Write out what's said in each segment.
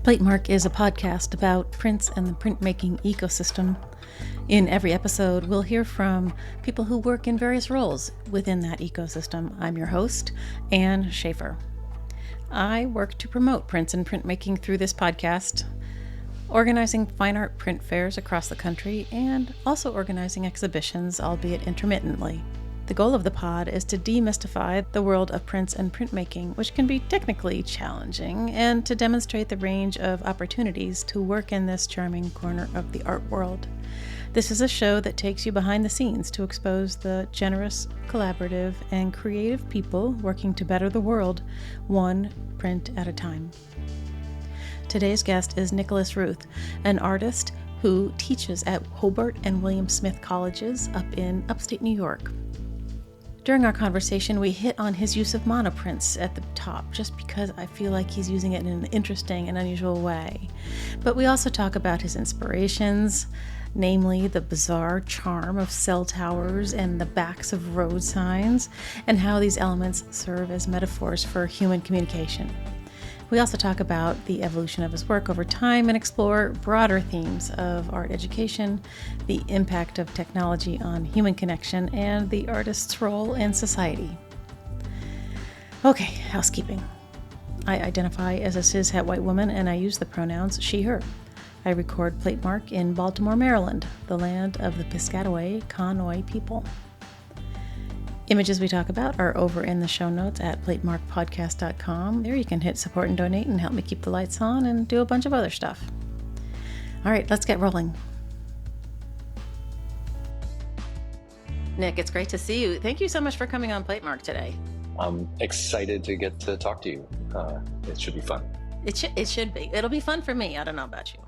Platemark is a podcast about prints and the printmaking ecosystem. In every episode, we'll hear from people who work in various roles within that ecosystem. I'm your host, Anne Schaefer. I work to promote prints and printmaking through this podcast, organizing fine art print fairs across the country, and also organizing exhibitions, albeit intermittently. The goal of the pod is to demystify the world of prints and printmaking, which can be technically challenging, and to demonstrate the range of opportunities to work in this charming corner of the art world. This is a show that takes you behind the scenes to expose the generous, collaborative, and creative people working to better the world, one print at a time. Today's guest is Nicholas Ruth, an artist who teaches at Hobart and William Smith colleges up in upstate New York. During our conversation, we hit on his use of monoprints at the top, just because I feel like he's using it in an interesting and unusual way. But we also talk about his inspirations, namely the bizarre charm of cell towers and the backs of road signs, and how these elements serve as metaphors for human communication. We also talk about the evolution of his work over time and explore broader themes of art education, the impact of technology on human connection, and the artist's role in society. Okay, housekeeping. I identify as a cis-het white woman, and I use the pronouns she, her. I record Platemark in Baltimore, Maryland, the land of the Piscataway Conoy people. Images we talk about are over in the show notes at platemarkpodcast.com. There you can hit support and donate and help me keep the lights on and do a bunch of other stuff. All right, let's get rolling. Nick, it's great to see you. Thank you so much for coming on Platemark today. I'm excited to get to talk to you. It should be fun. It should be. It'll be fun for me. I don't know about you.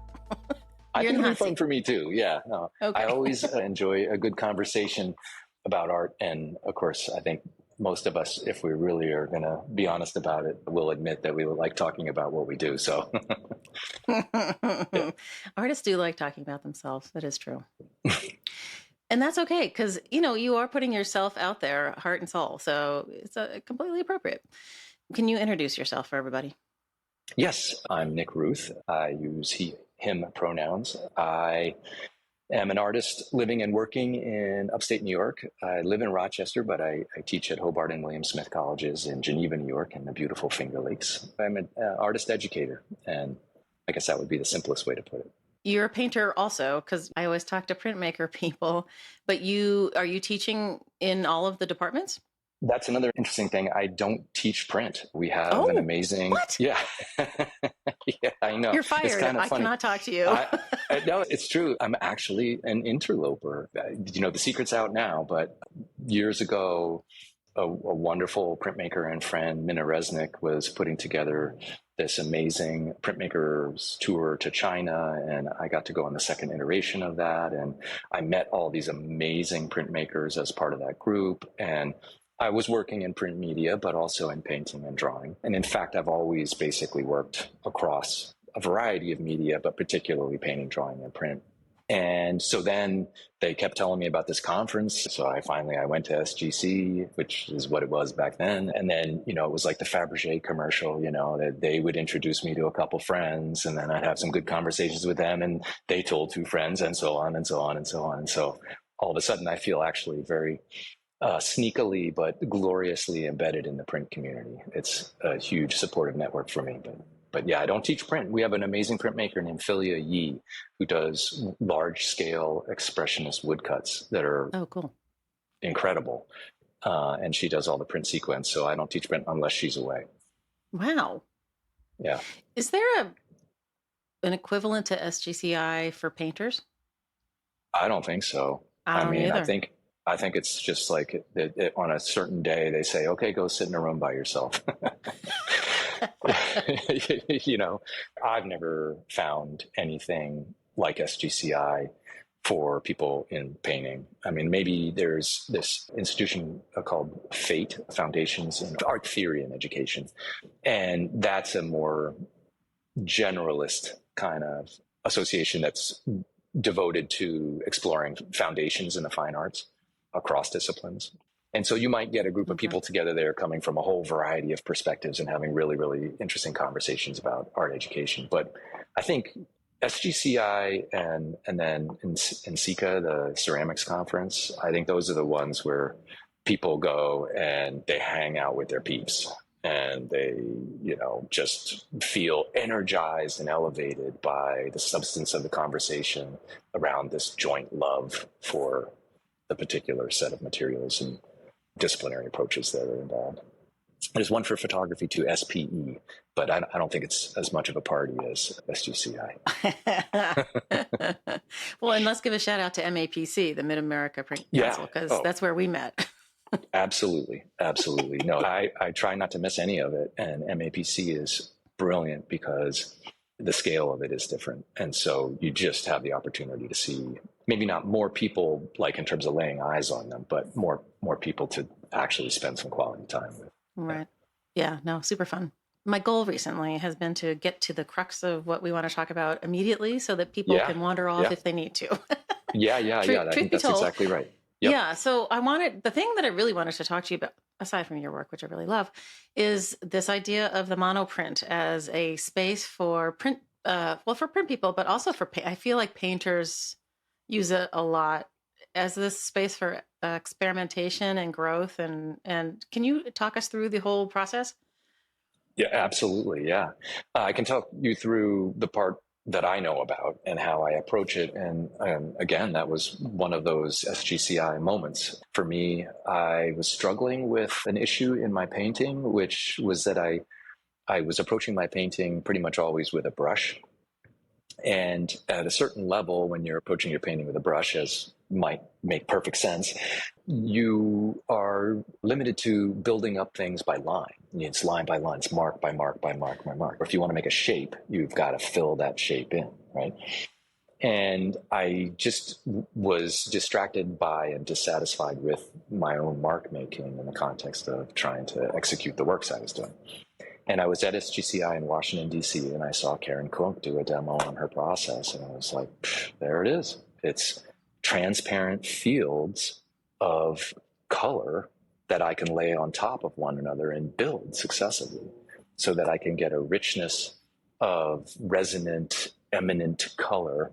I think it'll be fun for me too. Yeah. No, okay. I always enjoy a good conversation about art. And of course, I think most of us, if we really are going to be honest about it, will admit that we like talking about what we do. So yeah. Artists do like talking about themselves. That is true. And that's okay, because, you are putting yourself out there, heart and soul. So it's completely appropriate. Can you introduce yourself for everybody? Yes, I'm Nick Ruth. I use he, him pronouns. I am an artist living and working in upstate New York. I live in Rochester, but I teach at Hobart and William Smith colleges in Geneva, New York, and the beautiful Finger Lakes. I'm an artist educator, and I guess that would be the simplest way to put it. You're a painter also, because I always talk to printmaker people, but are you teaching in all of the departments? That's another interesting thing. I don't teach print. We have an amazing... What? Yeah. Yeah, I know. You're fired. It's kind of I funny. cannot talk to you. No, it's true. I'm actually an interloper. The secret's out now, but years ago, a wonderful printmaker and friend, Minna Resnick, was putting together this amazing printmakers tour to China, and I got to go on the second iteration of that. And I met all these amazing printmakers as part of that group. And I was working in print media, but also in painting and drawing. And in fact, I've always basically worked across a variety of media, but particularly painting, drawing, and print. And so then they kept telling me about this conference. So I went to SGC, which is what it was back then. And then, it was like the Fabergé commercial, that they would introduce me to a couple friends, and then I'd have some good conversations with them, and they told two friends, and so on and so on and so on. And so all of a sudden I feel actually very sneakily but gloriously embedded in the print community. It's a huge supportive network for me. But yeah, I don't teach print. We have an amazing printmaker named Philia Yi who does large-scale expressionist woodcuts that are cool, incredible. And she does all the print sequence, so I don't teach print unless she's away. Wow. Yeah. Is there an equivalent to SGCI for painters? I don't think so. I don't either. I think it's just like on a certain day they say, okay, go sit in a room by yourself. I've never found anything like SGCI for people in painting. I mean, maybe there's this institution called FATE, Foundations in Art Theory and Education. And that's a more generalist kind of association that's devoted to exploring foundations in the fine arts across disciplines. And so you might get a group of people together there coming from a whole variety of perspectives and having really, really interesting conversations about art education. But I think SGCI and then in SICA, the ceramics conference, I think those are the ones where people go and they hang out with their peeps and they, just feel energized and elevated by the substance of the conversation around this joint love for the particular set of materials and disciplinary approaches that are involved. There's one for photography too, s3e, but I don't think it's as much of a party as SGCI. Well, and let's give a shout out to MAPC, the Mid-America Print Council, because that's where we met. Absolutely. No, I try not to miss any of it. And MAPC is brilliant because the scale of it is different. And so you just have the opportunity to see maybe not more people, like in terms of laying eyes on them, but more people to actually spend some quality time with. Right. Yeah, no, super fun. My goal recently has been to get to the crux of what we want to talk about immediately so that people can wander off if they need to. Yeah. I think that's exactly right. Yep. Yeah. So the thing that I really wanted to talk to you about, aside from your work, which I really love, is this idea of the monoprint as a space for print, for print people, but also for, I feel like painters use it a lot as this space for experimentation and growth. And can you talk us through the whole process? Yeah, absolutely. Yeah. I can talk you through the part that I know about and how I approach it. And again, that was one of those SGCI moments. For me, I was struggling with an issue in my painting, which was that I was approaching my painting pretty much always with a brush. And at a certain level, when you're approaching your painting with a brush, as might make perfect sense, you are limited to building up things by line. It's line by line, it's mark by mark by mark by mark. Or if you want to make a shape, you've got to fill that shape in, right? And I just was distracted by and dissatisfied with my own mark making in the context of trying to execute the works I was doing. And I was at SGCI in Washington, D.C., and I saw Karen Kunk do a demo on her process. And I was like, there it is. It's transparent fields of color that I can lay on top of one another and build successively so that I can get a richness of resonant, eminent color,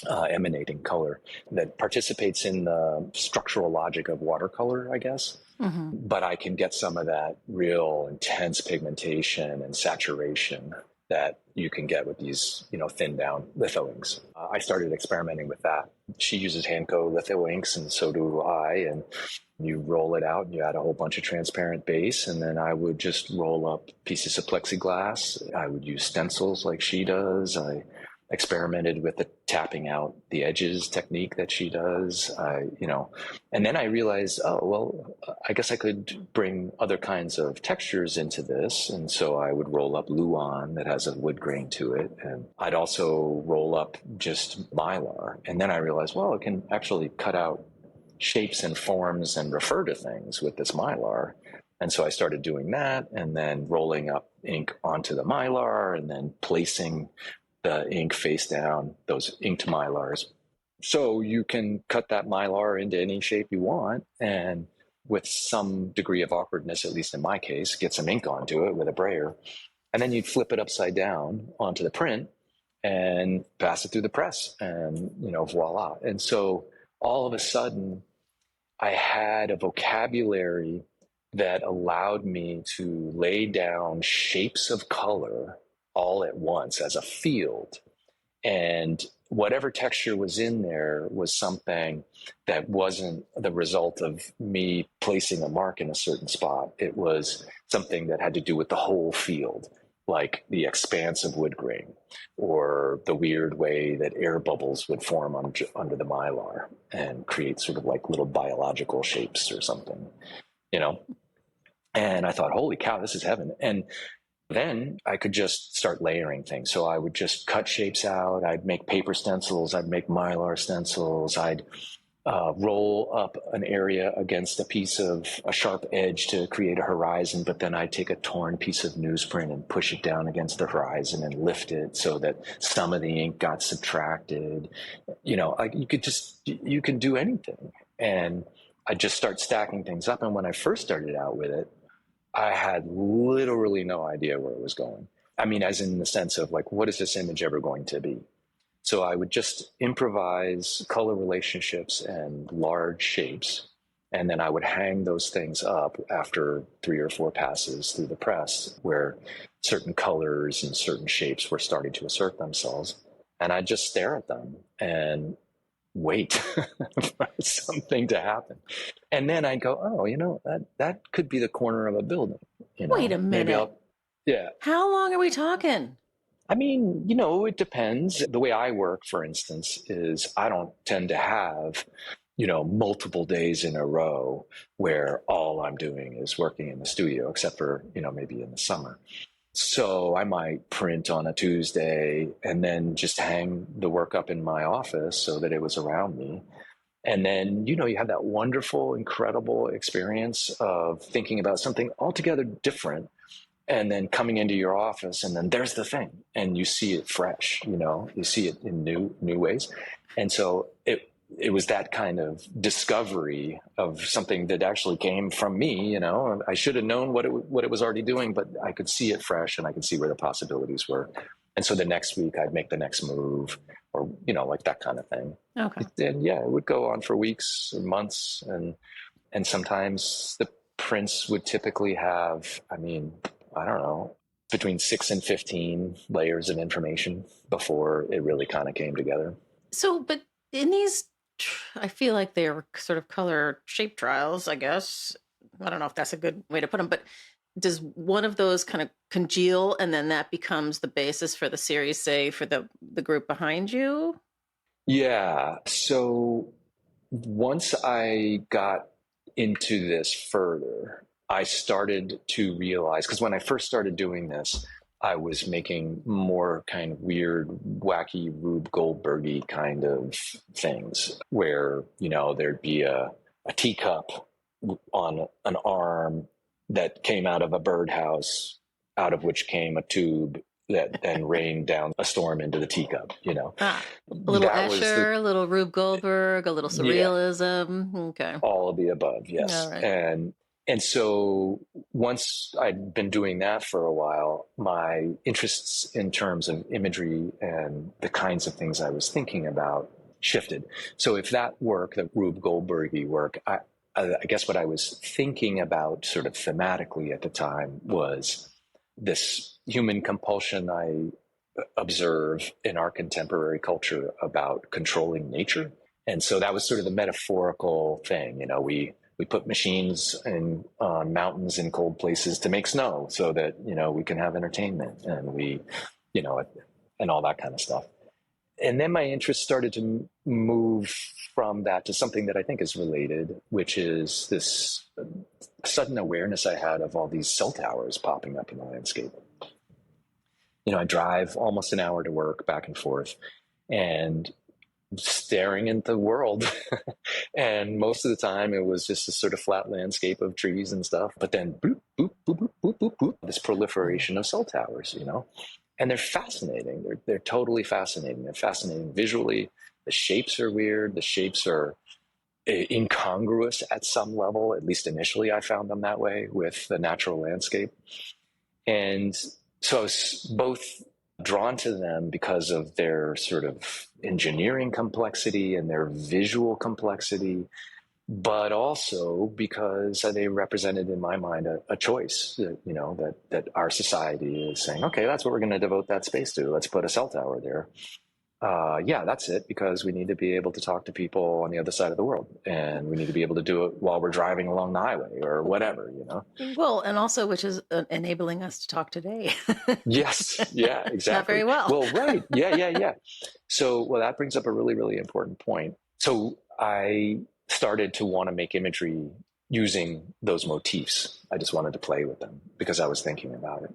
emanating color that participates in the structural logic of watercolor, I guess. Mm-hmm. But I can get some of that real intense pigmentation and saturation that you can get with these, thinned down litho inks. I started experimenting with that. She uses Hanco litho inks, and so do I. And you roll it out, and you add a whole bunch of transparent base, and then I would just roll up pieces of plexiglass. I would use stencils like she does. I experimented with the tapping out the edges technique that she does, and then I realized, I guess I could bring other kinds of textures into this. And so I would roll up Luan that has a wood grain to it. And I'd also roll up just Mylar. And then I realized, it can actually cut out shapes and forms and refer to things with this Mylar. And so I started doing that and then rolling up ink onto the Mylar and then placing the ink face down, those inked Mylars. So you can cut that Mylar into any shape you want, and with some degree of awkwardness, at least in my case, get some ink onto it with a brayer. And then you'd flip it upside down onto the print and pass it through the press, and, voila. And so all of a sudden, I had a vocabulary that allowed me to lay down shapes of color all at once as a field. And whatever texture was in there was something that wasn't the result of me placing a mark in a certain spot. It was something that had to do with the whole field, like the expanse of wood grain or the weird way that air bubbles would form under the Mylar and create sort of like little biological shapes or something, And I thought, holy cow, this is heaven. And then I could just start layering things. So I would just cut shapes out. I'd make paper stencils. I'd make Mylar stencils. I'd roll up an area against a sharp edge to create a horizon. But then I'd take a torn piece of newsprint and push it down against the horizon and lift it so that some of the ink got subtracted. You can do anything. And I just start stacking things up. And when I first started out with it, I had literally no idea where it was going. I mean, as in the sense of like, what is this image ever going to be? So I would just improvise color relationships and large shapes. And then I would hang those things up after 3 or 4 passes through the press where certain colors and certain shapes were starting to assert themselves. And I'd just stare at them and wait for something to happen. And then I'd go, oh, that could be the corner of a building. Wait a minute. Yeah. How long are we talking? I mean, it depends. The way I work, for instance, is I don't tend to have, multiple days in a row where all I'm doing is working in the studio, except for, maybe in the summer. So I might print on a Tuesday and then just hang the work up in my office so that it was around me. And then, you have that wonderful, incredible experience of thinking about something altogether different and then coming into your office and then there's the thing and you see it fresh, you see it in new ways. And so it was that kind of discovery of something that actually came from me, I should have known what it was already doing, but I could see it fresh and I could see where the possibilities were. And so the next week I'd make the next move or, like that kind of thing. Okay. And yeah, it would go on for weeks or months. And sometimes the prints would typically have, I don't know, between 6 and 15 layers of information before it really kind of came together. So, but in these, I feel like they're sort of color shape trials, I guess. I don't know if that's a good way to put them, but does one of those kind of congeal and then that becomes the basis for the series, say, for the group behind you? Yeah. So once I got into this further, I started to realize, because when I first started doing this, I was making more kind of weird, wacky Rube Goldberg-y kind of things where, there'd be a teacup on an arm that came out of a birdhouse, out of which came a tube that then rained down a storm into the teacup, A little Escher, a little Rube Goldberg, a little surrealism. Yeah, okay. All of the above, yes. All right. And so once I'd been doing that for a while, my interests in terms of imagery and the kinds of things I was thinking about shifted. So if that work, the Rube Goldberg-y work, I guess what I was thinking about sort of thematically at the time was this human compulsion I observe in our contemporary culture about controlling nature. And so that was sort of the metaphorical thing. We put machines on mountains in cold places to make snow so that, we can have entertainment and and all that kind of stuff. And then my interest started to move from that to something that I think is related, which is this sudden awareness I had of all these cell towers popping up in the landscape. I drive almost an hour to work back and forth and staring into the world. And most of the time it was just a sort of flat landscape of trees and stuff. But then boop, boop, boop, boop, boop, boop, boop, this proliferation of cell towers, and they're fascinating. They're totally fascinating. They're fascinating visually. The shapes are weird. The shapes are incongruous at some level. At least initially I found them that way with the natural landscape. And so I was both drawn to them because of their sort of engineering complexity and their visual complexity, but also because they represented in my mind a choice that, that our society is saying, okay, that's what we're going to devote that space to. Let's put a cell tower there. Yeah, that's it, because we need to be able to talk to people on the other side of the world, and we need to be able to do it while we're driving along the highway or whatever, Well, and also, which is enabling us to talk today. Yes. Yeah, exactly. Not very well. Well, right. Yeah. So, that brings up a really, really important point. So I started to want to make imagery using those motifs. I just wanted to play with them because I was thinking about it.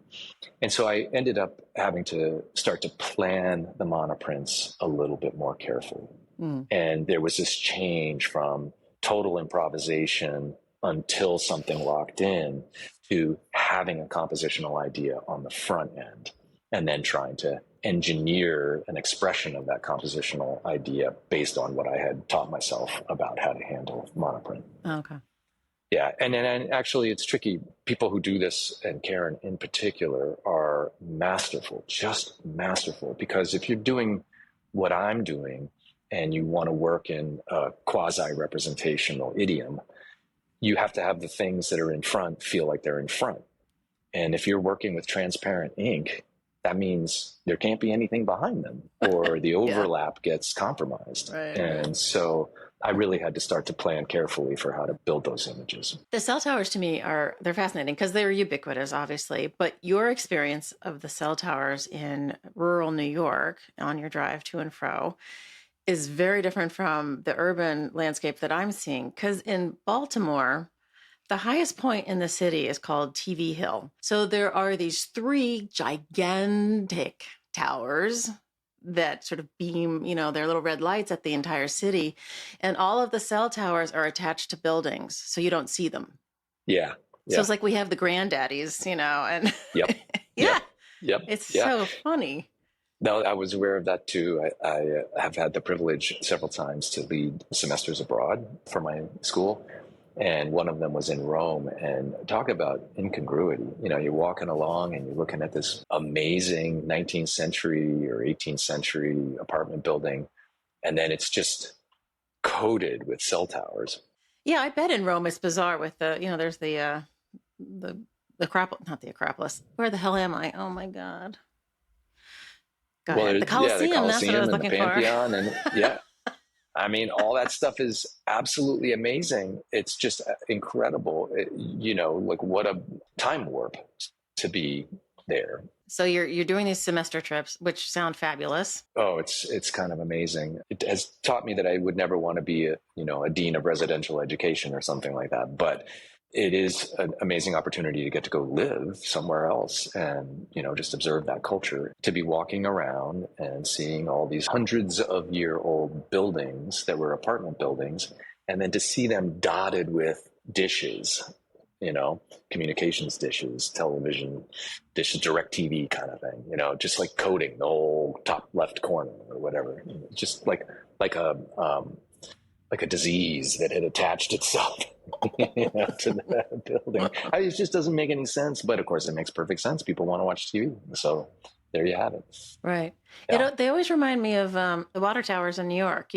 And so I ended up having to start to plan the monoprints a little bit more carefully. And there was this change from total improvisation until something locked in to having a compositional idea on the front end and then trying to engineer an expression of that compositional idea based on what I had taught myself about how to handle monoprint. Okay. Yeah, and actually it's tricky. People who do this, and Karen in particular, are masterful, just masterful. Because if you're doing what I'm doing and you want to work in a quasi-representational idiom, you have to have the things that are in front feel like they're in front. And if you're working with transparent ink, that means there can't be anything behind them or the overlap gets compromised. Right, and right. So I really had to start to plan carefully for how to build those images. The cell towers to me they're fascinating because they're ubiquitous, obviously, but your experience of the cell towers in rural New York on your drive to and fro is very different from the urban landscape that I'm seeing. Because in Baltimore, the highest point in the city is called TV Hill. So there are these 3 gigantic towers that sort of beam, their little red lights at the entire city. And all of the cell towers are attached to buildings, so you don't see them. Yeah. So it's like we have the granddaddies, and Yep. yeah, Yep. It's so funny. No, I was aware of that too. I have had the privilege several times to lead semesters abroad for my school. And one of them was in Rome, and talk about incongruity. You're walking along and you're looking at this amazing 19th century or 18th century apartment building, and then it's just coated with cell towers. Yeah, I bet in Rome it's bizarre with there's the Acropolis, not the Acropolis. Where the hell am I? Oh my God. Go ahead. The Colosseum, that's what I was looking for. And yeah. I mean, all that stuff is absolutely amazing. It's just incredible. Like what a time warp to be there. So you're doing these semester trips, which sound fabulous. Oh, it's kind of amazing. It has taught me that I would never want to be a dean of residential education or something like that. But it is an amazing opportunity to get to go live somewhere else and, just observe that culture, to be walking around and seeing all these hundreds of year old buildings that were apartment buildings, and then to see them dotted with dishes, communications dishes, television dishes, direct TV kind of thing, just like coating the whole top left corner or whatever, just like a disease that had attached itself to that building. It just doesn't make any sense, but of course it makes perfect sense. People want to watch TV, so there you have it. Right. Yeah. They always remind me of the water towers in New York.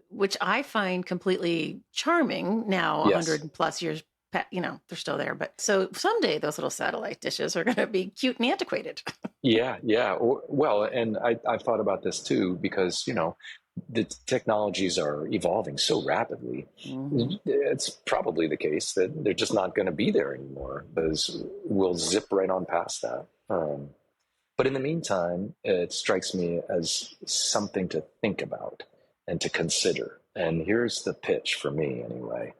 Which I find completely charming now. Yes. 100 plus years. They're still there, but so someday those little satellite dishes are going to be cute and antiquated. Yeah. Well, and I've thought about this too, because the technologies are evolving so rapidly. Mm-hmm. It's probably the case that they're just not going to be there anymore, because we'll zip right on past that. But in the meantime, it strikes me as something to think about and to consider. And here's the pitch for me anyway.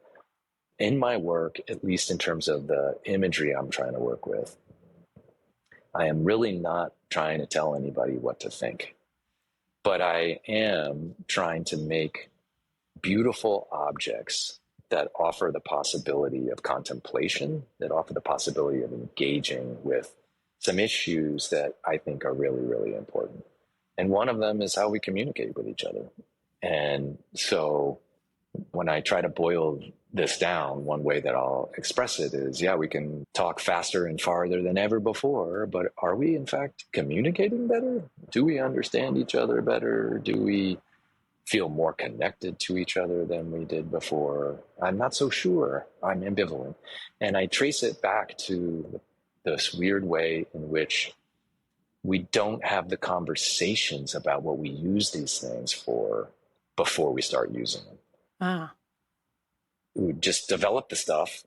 In my work, at least in terms of the imagery I'm trying to work with, I am really not trying to tell anybody what to think. But I am trying to make beautiful objects that offer the possibility of contemplation, that offer the possibility of engaging with some issues that I think are really, really important. And one of them is how we communicate with each other. And so when I try to boil this down, one way that I'll express it is, we can talk faster and farther than ever before, but are we in fact communicating better? Do we understand each other better? Do we feel more connected to each other than we did before? I'm not so sure. I'm ambivalent. And I trace it back to this weird way in which we don't have the conversations about what we use these things for before we start using them. We just develop the stuff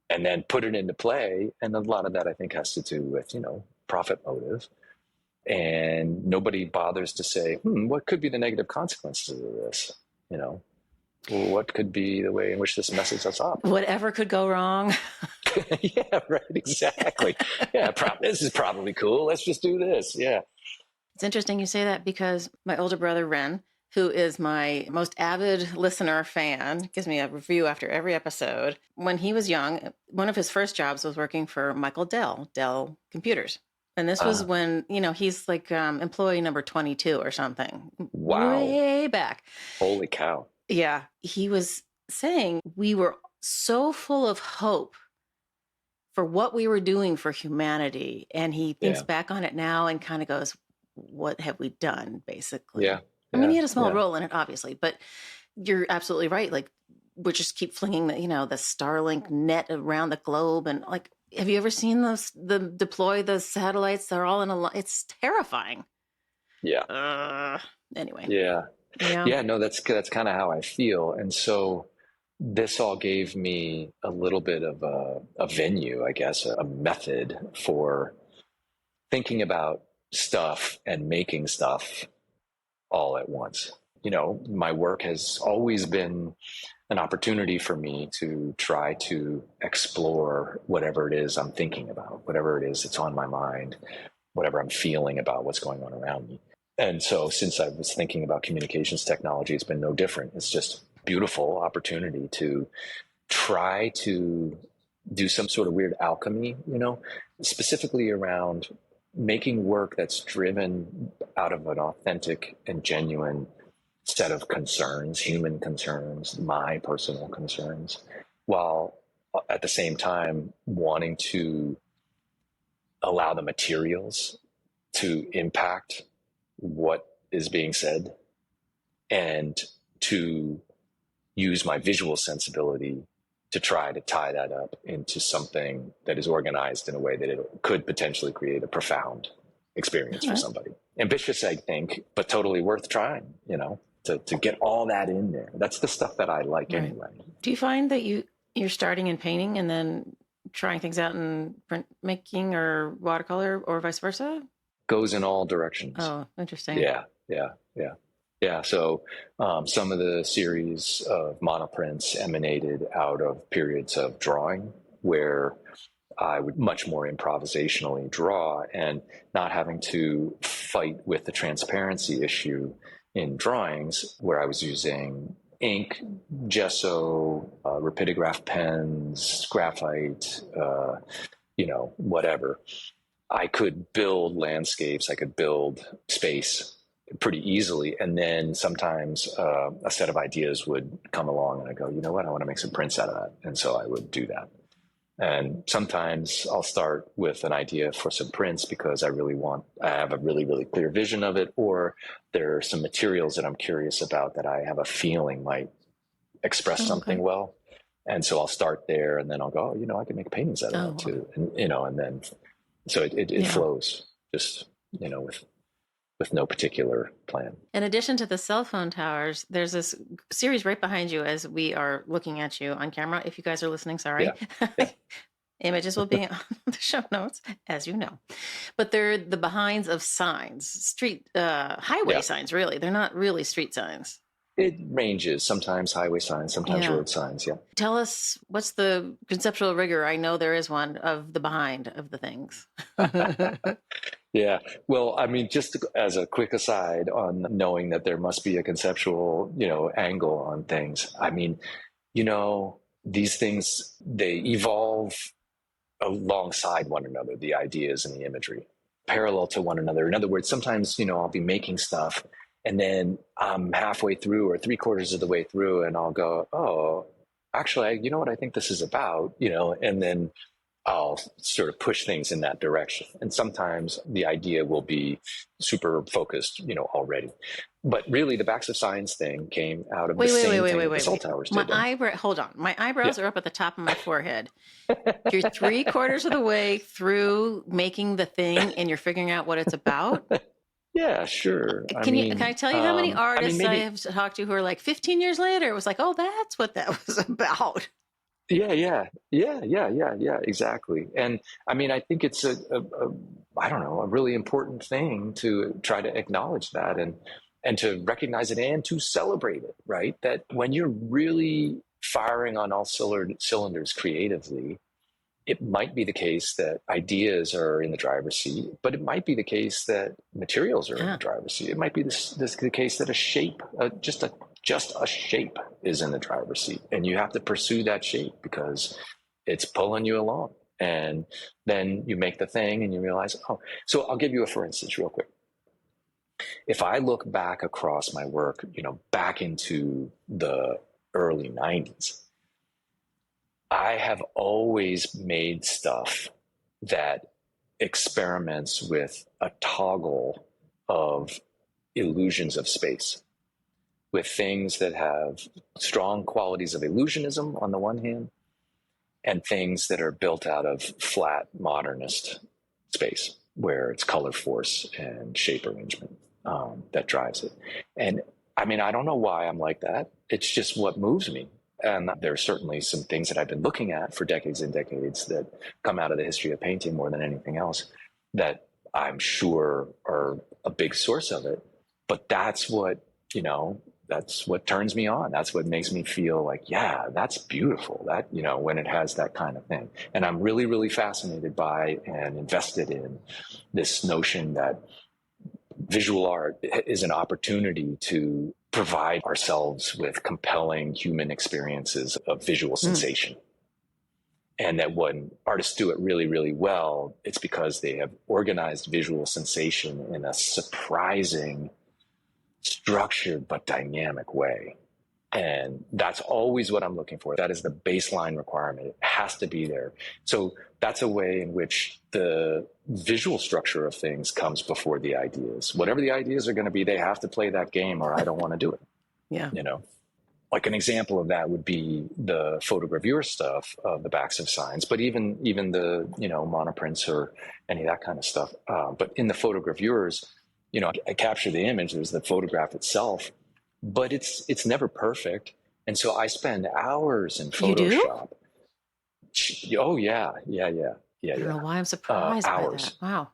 and then put it into play. And a lot of that, I think, has to do with, profit motive. And nobody bothers to say, what could be the negative consequences of this? What could be the way in which this messes us up? Whatever could go wrong. Yeah, right. Exactly. Yeah. This is probably cool. Let's just do this. Yeah. It's interesting you say that, because my older brother, Ren, who is my most avid listener fan, gives me a review after every episode. When he was young, one of his first jobs was working for Michael Dell Computers. And this was when, he's like employee number 22 or something. Wow. Way back. Holy cow. Yeah. He was saying we were so full of hope for what we were doing for humanity. And he thinks back on it now and kind of goes, what have we done, basically? Yeah. I mean, he had a small role in it, obviously, but you're absolutely right. Like, we just keep flinging the Starlink net around the globe. And like, have you ever seen deploy the satellites? They're all in a line. It's terrifying. Yeah. Anyway. Yeah. Yeah. No, that's kind of how I feel. And so this all gave me a little bit of a venue, I guess, a method for thinking about stuff and making stuff all at once. My work has always been an opportunity for me to try to explore whatever it is I'm thinking about, whatever it is that's on my mind, whatever I'm feeling about what's going on around me. And so since I was thinking about communications technology, it's been no different. It's just a beautiful opportunity to try to do some sort of weird alchemy, specifically around making work that's driven out of an authentic and genuine set of concerns, human concerns, my personal concerns, while at the same time wanting to allow the materials to impact what is being said and to use my visual sensibility to try to tie that up into something that is organized in a way that it could potentially create a profound experience for somebody. Ambitious, I think, but totally worth trying, to get all that in there. That's the stuff that I like anyway. Do you find that you're starting in painting and then trying things out in printmaking or watercolor or vice versa? Goes in all directions. Oh, interesting. Yeah. So some of the series of monoprints emanated out of periods of drawing where I would much more improvisationally draw and not having to fight with the transparency issue in drawings, where I was using ink, gesso, rapidograph pens, graphite, whatever. I could build landscapes, I could build space pretty easily. And then sometimes a set of ideas would come along and I go, you know what, I want to make some prints out of that. And so I would do that. And sometimes I'll start with an idea for some prints because I have a really, really clear vision of it, or there are some materials that I'm curious about that I have a feeling might express something well. And so I'll start there and then I'll go, I can make paintings out of that too. And, and then, so it flows just, with no particular plan. In addition to the cell phone towers, there's this series right behind you as we are looking at you on camera. If you guys are listening, sorry. Yeah. Images will be on the show notes, as you know. But they're the behinds of signs, highway signs, really. They're not really street signs. It ranges, sometimes highway signs, sometimes road signs, Tell us, what's the conceptual rigor? I know there is one of the behind of the things. Yeah. Well, I mean, just as a quick aside on knowing that there must be a conceptual, angle on things. I mean, these things, they evolve alongside one another, the ideas and the imagery, parallel to one another. In other words, sometimes, I'll be making stuff and then I'm halfway through or 3/4 of the way through and I'll go, oh, actually, you know what I think this is about, and then I'll sort of push things in that direction. And sometimes the idea will be super focused, already. But really, the Backs of Science thing came out of the same thing the cell towers did. Hold on. My eyebrows are up at the top of my forehead. You're 3/4 of the way through making the thing and you're figuring out what it's about? Yeah, sure. Can I tell you how many artists I have talked to who are like 15 years later, it was like, oh, that's what that was about. Yeah, exactly. And I mean, I think it's a really important thing to try to acknowledge that and to recognize it and to celebrate it, right? That when you're really firing on all cylinders creatively, it might be the case that ideas are in the driver's seat, but it might be the case that materials are in the driver's seat. It might be the case that a shape, just a shape is in the driver's seat, and you have to pursue that shape because it's pulling you along. And then you make the thing and you realize, oh, so I'll give you a for instance real quick. If I look back across my work, back into the early 90s, I have always made stuff that experiments with a toggle of illusions of space, with things that have strong qualities of illusionism on the one hand, and things that are built out of flat modernist space, where it's color force and shape arrangement that drives it. And I mean, I don't know why I'm like that. It's just what moves me. And there's certainly some things that I've been looking at for decades and decades that come out of the history of painting more than anything else that I'm sure are a big source of it. But that's what, that's what turns me on. That's what makes me feel like, yeah, that's beautiful. That, when it has that kind of thing. And I'm really, really fascinated by and invested in this notion that visual art is an opportunity to provide ourselves with compelling human experiences of visual sensation. And that when artists do it really, really well, it's because they have organized visual sensation in a surprising, structured, but dynamic way. And that's always what I'm looking for. That is the baseline requirement. It has to be there. So that's a way in which the visual structure of things comes before the ideas. Whatever the ideas are going to be, they have to play that game or I don't want to do it. Yeah. Like an example of that would be the photogravure stuff of the backs of signs, but even the, monoprints or any of that kind of stuff. But in the photogravures, I capture the image, there's the photograph itself, but it's never perfect. And so I spend hours in Photoshop. You do? Oh yeah. I don't know why I'm surprised by that. Wow.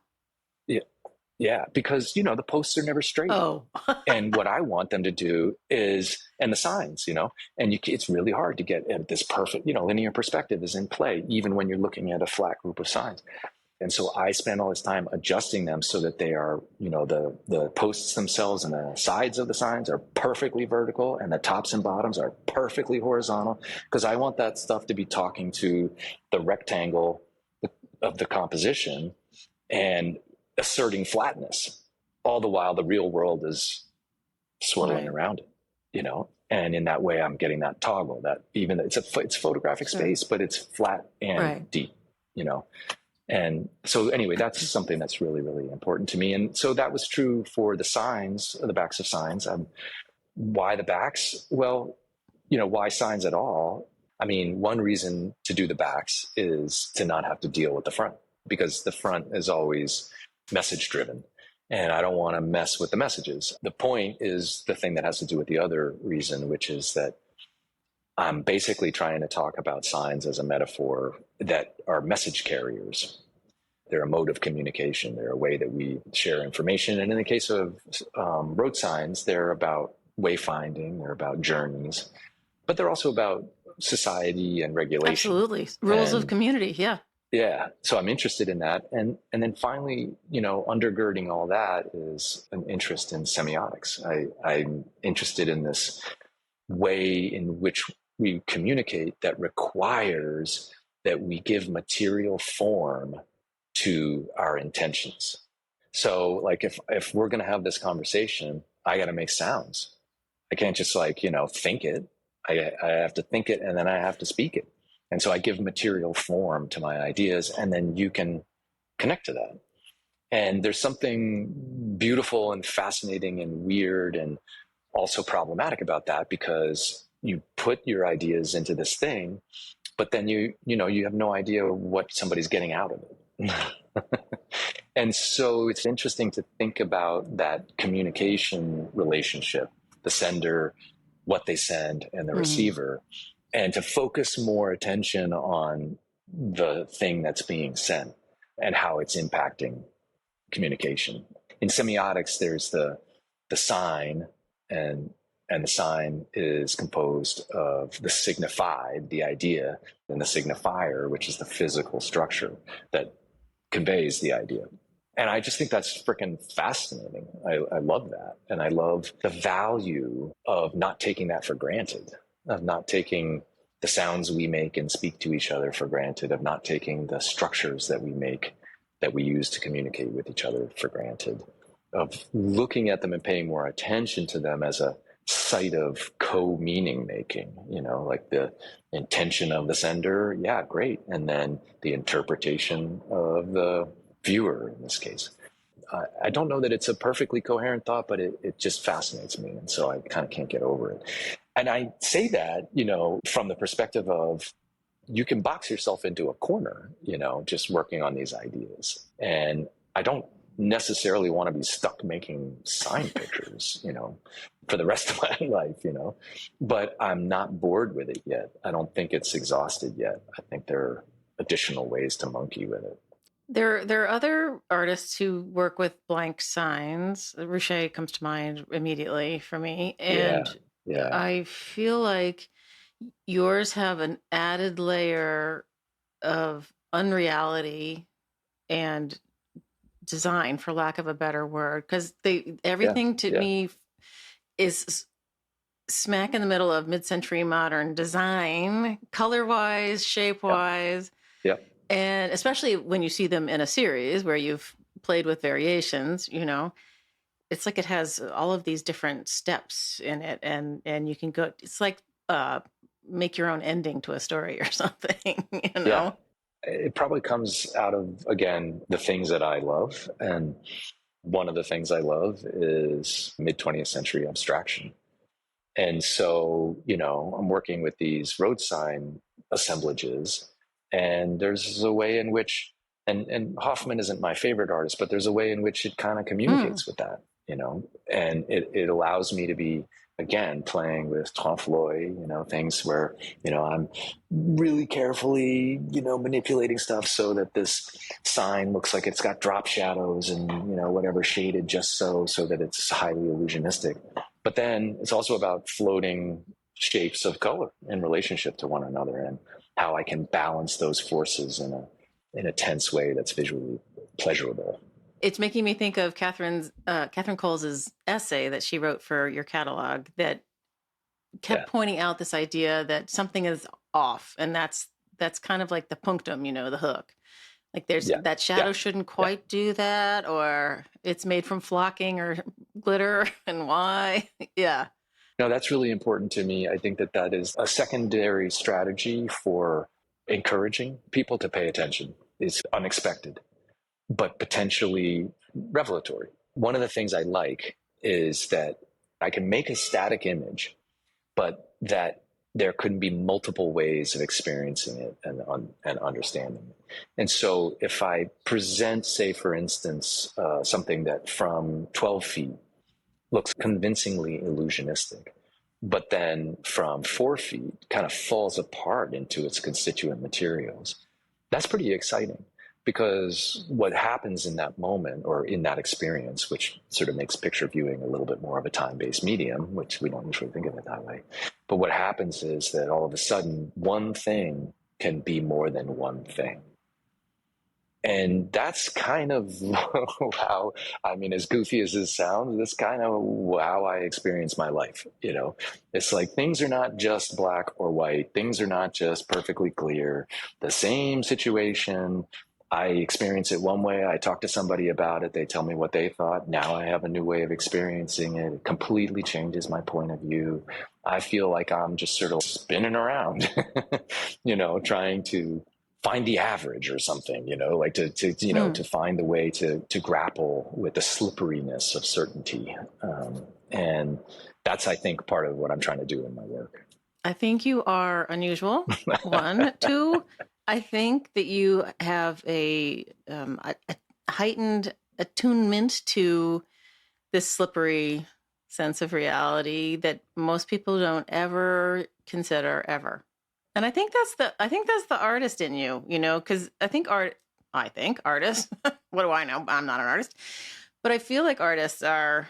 Yeah, because, the posts are never straight. Oh. And what I want them to do is, and the signs, and it's really hard to get at this perfect, linear perspective is in play, even when you're looking at a flat group of signs. And so I spend all this time adjusting them so that they are, the posts themselves and the sides of the signs are perfectly vertical and the tops and bottoms are perfectly horizontal, because I want that stuff to be talking to the rectangle of the composition and asserting flatness, all the while the real world is swirling around it, and in that way I'm getting that toggle that even it's photographic space, but it's flat and deep, and so anyway, that's something that's really, really important to me. And so that was true for the signs, the backs of signs. Why the backs? Well, why signs at all? I mean, one reason to do the backs is to not have to deal with the front, because the front is always message driven and I don't want to mess with the messages. The point is the thing that has to do with the other reason, which is that I'm basically trying to talk about signs as a metaphor that are message carriers. They're a mode of communication. They're a way that we share information. And in the case of road signs, they're about wayfinding, they're about journeys, but they're also about society and regulation. Absolutely. Rules of community. Yeah. Yeah. So I'm interested in that. And then finally, undergirding all that is an interest in semiotics. I'm interested in this way in which we communicate that requires that we give material form to our intentions. So like if we're going to have this conversation, I got to make sounds. I can't just think it. I have to think it and then I have to speak it. And so I give material form to my ideas and then you can connect to that. And there's something beautiful and fascinating and weird and also problematic about that, because you put your ideas into this thing, but then you have no idea what somebody's getting out of it. And so it's interesting to think about that communication relationship, the sender, what they send, and the receiver, and to focus more attention on the thing that's being sent and how it's impacting communication. In semiotics, there's the sign, and the sign is composed of the signified, the idea, and the signifier, which is the physical structure that conveys the idea. And I just think that's freaking fascinating. I love that. And I love the value of not taking that for granted, of not taking the sounds we make and speak to each other for granted, of not taking the structures that we make, that we use to communicate with each other for granted, of looking at them and paying more attention to them as a site of co-meaning making, like the intention of the sender, yeah, great. And then the interpretation of the viewer in this case. I don't know that it's a perfectly coherent thought, but it just fascinates me. And so I kind of can't get over it. And I say that, from the perspective of you can box yourself into a corner, just working on these ideas. And I don't necessarily want to be stuck making sign pictures, for the rest of my life, but I'm not bored with it yet. I don't think it's exhausted yet. I think there are additional ways to monkey with it. There are other artists who work with blank signs. Ruche comes to mind immediately for me. And yeah. I feel like yours have an added layer of unreality and design, for lack of a better word, because everything to me is smack in the middle of mid-century modern design, color-wise, shape-wise. Yeah. And especially when you see them in a series where you've played with variations, it's like it has all of these different steps in it, and you can go. It's like make your own ending to a story or something. Yeah. It probably comes out of, again, the things that I love, and one of the things I love is mid-20th century abstraction. And so, I'm working with these road sign assemblages. And there's a way in which, and Hoffman isn't my favorite artist, but there's a way in which it kind of communicates with that, and it allows me to be, again, playing with trompe-l'oeil, things where, I'm really carefully, manipulating stuff so that this sign looks like it's got drop shadows and, whatever, shaded just so that it's highly illusionistic. But then it's also about floating shapes of color in relationship to one another, and how I can balance those forces in a tense way that's visually pleasurable. It's making me think of Catherine Coles's essay that she wrote for your catalog that kept pointing out this idea that something is off, and that's kind of like the punctum, the hook. Like there's that shadow shouldn't quite do that, or it's made from flocking or glitter, and why? Yeah. No, that's really important to me. I think that is a secondary strategy for encouraging people to pay attention. It's unexpected, but potentially revelatory. One of the things I like is that I can make a static image, but that there could be multiple ways of experiencing it and understanding it. And so if I present, say, for instance, something that from 12 feet looks convincingly illusionistic, but then from 4 feet kind of falls apart into its constituent materials, that's pretty exciting. Because what happens in that moment, or in that experience, which sort of makes picture viewing a little bit more of a time-based medium, which we don't usually think of it that way, but what happens is that all of a sudden one thing can be more than one thing. And that's kind of how, as goofy as this sounds, that's kind of how I experience my life. It's like things are not just black or white. Things are not just perfectly clear. The same situation, I experience it one way. I talk to somebody about it. They tell me what they thought. Now I have a new way of experiencing it. It completely changes my point of view. I feel like I'm just sort of spinning around, trying to find the average or something, like to find the way to grapple with the slipperiness of certainty. And that's, I think, part of what I'm trying to do in my work. I think you are unusual. One. Two, I think that you have a heightened attunement to this slippery sense of reality that most people don't ever consider ever. And I think that's the artist in you, because I think artists, what do I know? I'm not an artist, but I feel like artists are,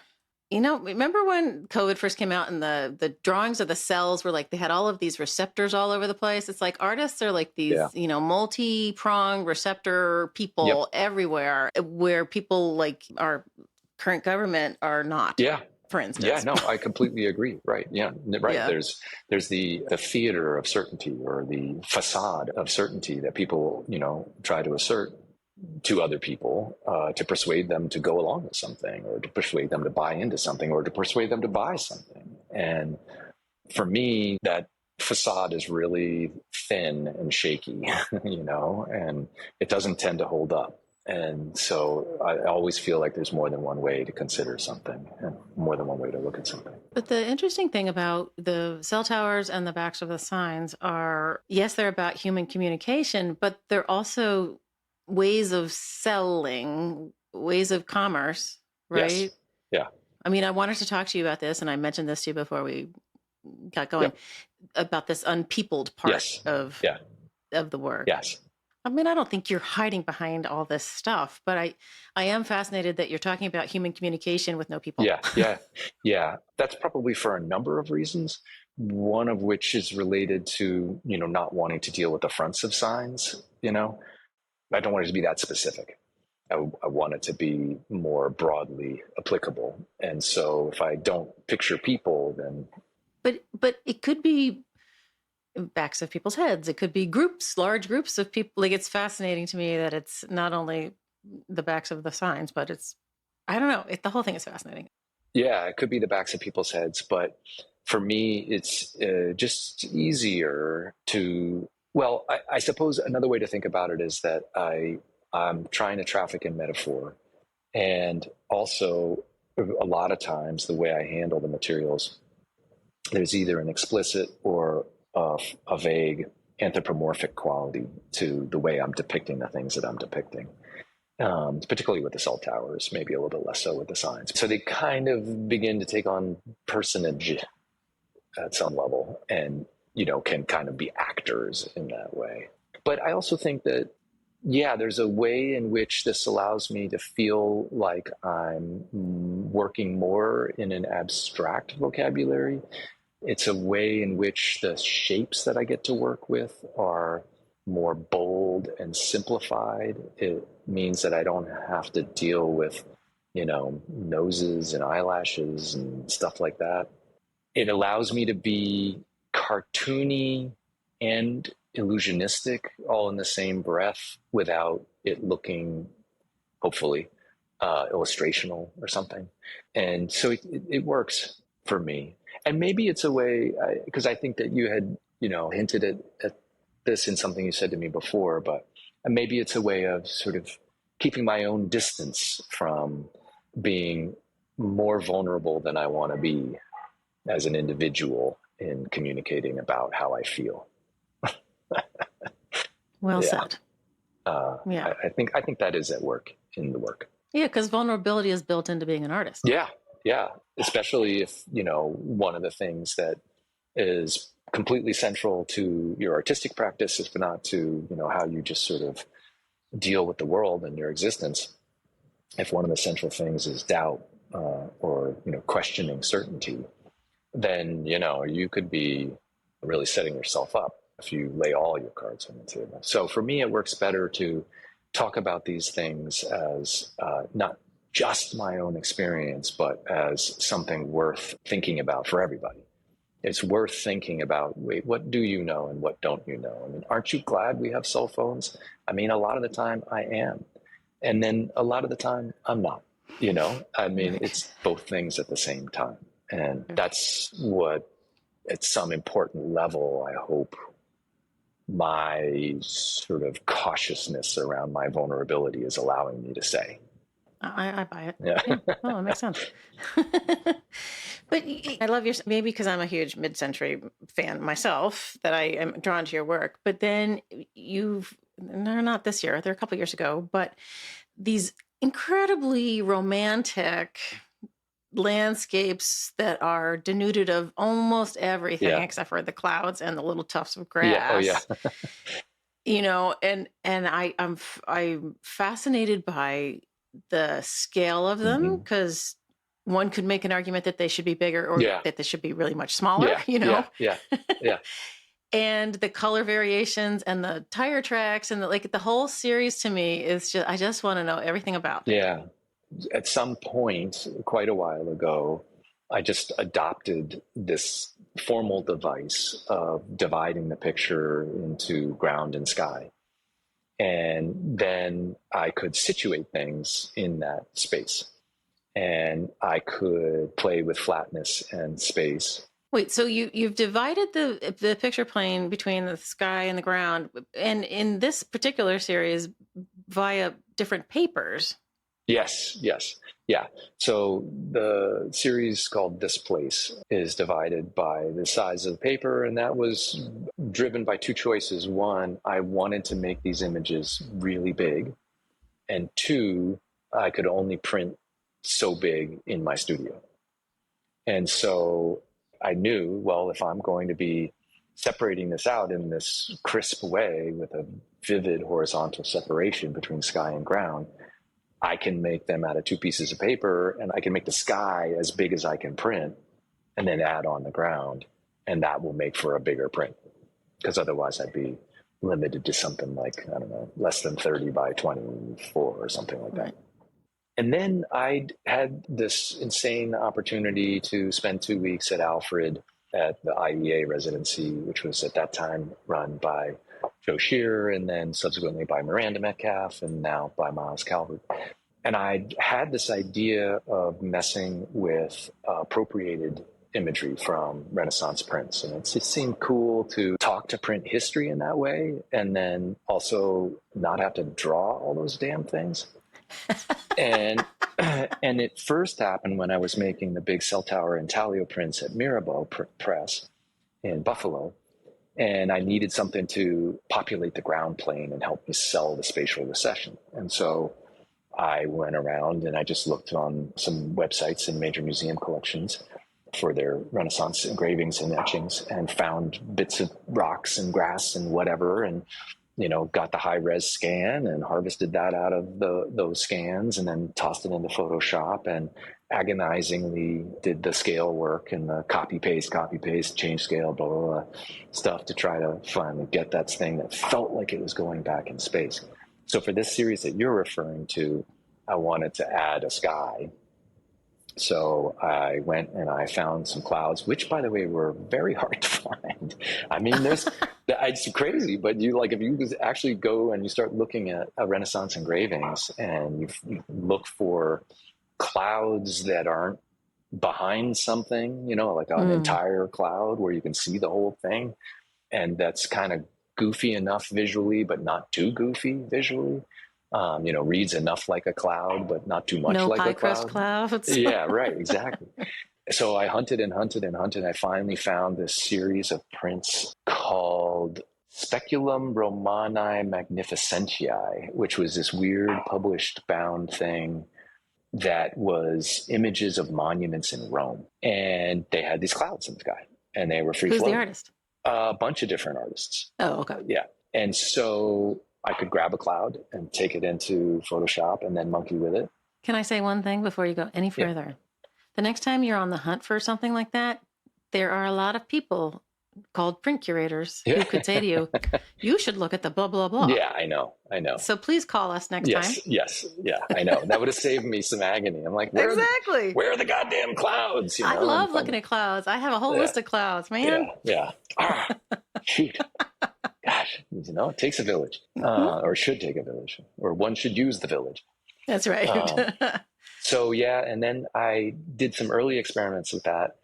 remember when COVID first came out and the drawings of the cells were like, they had all of these receptors all over the place. It's like artists are like these, multi-pronged receptor people everywhere, where people like our current government are not. Yeah. for Yeah, instance. no, I completely agree. Right. Yeah. Right. Yeah. There's the theater of certainty, or the facade of certainty that people, try to assert to other people, to persuade them to go along with something, or to persuade them to buy into something, or to persuade them to buy something. And for me, that facade is really thin and shaky, and it doesn't tend to hold up. And so I always feel like there's more than one way to consider something, and more than one way to look at something. But the interesting thing about the cell towers and the backs of the signs are, yes, they're about human communication, but they're also ways of selling, ways of commerce, Yes. right? Yeah. I mean, I wanted to talk to you about this, and I mentioned this to you before we got going, Yep. about this unpeopled part Yes. of Yeah. the work. Yes. I mean, I don't think you're hiding behind all this stuff, but I am fascinated that you're talking about human communication with no people. Yeah. That's probably for a number of reasons. One of which is related to, not wanting to deal with the fronts of signs. I don't want it to be that specific. I want it to be more broadly applicable. And so if I don't picture people, then. But it could be backs of people's heads. It could be groups, large groups of people. Like, it's fascinating to me that it's not only the backs of the signs, but it's, I don't know, the whole thing is fascinating. Yeah, it could be the backs of people's heads, but for me, it's just easier to. Well, I suppose another way to think about it is that I'm trying to traffic in metaphor, and also a lot of times the way I handle the materials, there's either an explicit or a vague anthropomorphic quality to the way I'm depicting the things that I'm depicting. Particularly with the cell towers, maybe a little bit less so with the signs. So they kind of begin to take on personage at some level, and, can kind of be actors in that way. But I also think that, yeah, there's a way in which this allows me to feel like I'm working more in an abstract vocabulary. It's a way in which the shapes that I get to work with are more bold and simplified. It means that I don't have to deal with, noses and eyelashes and stuff like that. It allows me to be cartoony and illusionistic all in the same breath, without it looking, hopefully, illustrational or something. And so it works for me. And maybe it's a way, because I think that you had, hinted at this in something you said to me before, but maybe it's a way of sort of keeping my own distance from being more vulnerable than I want to be as an individual in communicating about how I feel. Well said. Yeah. I think that is at work in the work. Yeah, because vulnerability is built into being an artist. Yeah. Especially if, one of the things that is completely central to your artistic practice, if not to, how you just sort of deal with the world and your existence. If one of the central things is doubt, or, questioning certainty, then, you could be really setting yourself up if you lay all your cards on the table. So for me, it works better to talk about these things as not just my own experience, but as something worth thinking about for everybody. It's worth thinking about, wait, what do you know and what don't you know? I mean, aren't you glad we have cell phones? I mean, a lot of the time I am. And then a lot of the time I'm not, I mean, it's both things at the same time. And that's what, at some important level, I hope my sort of cautiousness around my vulnerability is allowing me to say. I buy it. Yeah. Oh, it makes sense. But I love your, maybe because I'm a huge mid-century fan myself, that I am drawn to your work. But then no, not this year, they're a couple years ago, but these incredibly romantic landscapes that are denuded of almost everything except for the clouds and the little tufts of grass. Yeah. And I'm fascinated by the scale of them, because one could make an argument that they should be bigger, or that they should be really much smaller, Yeah. And the color variations and the tire tracks and the whole series to me is just, I just want to know everything about. Yeah. At some point, quite a while ago, I just adopted this formal device of dividing the picture into ground and sky. And then I could situate things in that space. And I could play with flatness and space. Wait, so you've divided the picture plane between the sky and the ground, and in this particular series via different papers. Yes. Yeah. So the series called This Place is divided by the size of the paper, and that was driven by two choices. One, I wanted to make these images really big, and two, I could only print so big in my studio. And so I knew, well, if I'm going to be separating this out in this crisp way with a vivid horizontal separation between sky and ground, I can make them out of two pieces of paper, and I can make the sky as big as I can print and then add on the ground. And that will make for a bigger print, because otherwise I'd be limited to something like, I don't know, less than 30 by 24 or something like that. Right. And then I had this insane opportunity to spend 2 weeks at Alfred at the IEA residency, which was at that time run by Joe Shearer and then subsequently by Miranda Metcalf and now by Miles Calvert. And I had this idea of messing with appropriated imagery from Renaissance prints. And it just seemed cool to talk to print history in that way and then also not have to draw all those damn things. and it first happened when I was making the big cell tower intaglio prints at Mirabeau Press in Buffalo. And I needed something to populate the ground plane and help me sell the spatial recession. And so I went around and I just looked on some websites in major museum collections for their Renaissance engravings and etchings and found bits of rocks and grass and whatever, and got the high-res scan and harvested that out of those scans and then tossed it into Photoshop and agonizingly did the scale work and the copy-paste, change scale, blah, blah, blah, stuff to try to finally get that thing that felt like it was going back in space. So for this series that you're referring to, I wanted to add a sky. So I went and I found some clouds, which, by the way, were very hard to find. I mean, it's crazy, but if you actually go and you start looking at Renaissance engravings and you look for clouds that aren't behind something, like an entire cloud where you can see the whole thing, and that's kind of goofy enough visually, but not too goofy visually. Reads enough like a cloud, but not too much like a cloud. No high-crest clouds. Yeah, right, exactly. So I hunted and hunted and hunted. I finally found this series of prints called Speculum Romani Magnificentiae, which was this weird published bound thing that was images of monuments in Rome. And they had these clouds in the sky, and they were free floating. Who's the artist? A bunch of different artists. Oh, okay. Yeah. And so I could grab a cloud and take it into Photoshop and then monkey with it. Can I say one thing before you go any further? Yeah. The next time you're on the hunt for something like that, there are a lot of people called print curators who could say to you, you should look at the blah, blah, blah. Yeah, I know. So please call us next time. Yes. Yeah, I know. That would have saved me some agony. I'm like, where are the goddamn clouds? I love looking at clouds. I have a whole list of clouds, man. Yeah. Shoot. Gosh, it takes a village, or should take a village, or one should use the village. That's right. And then I did some early experiments with that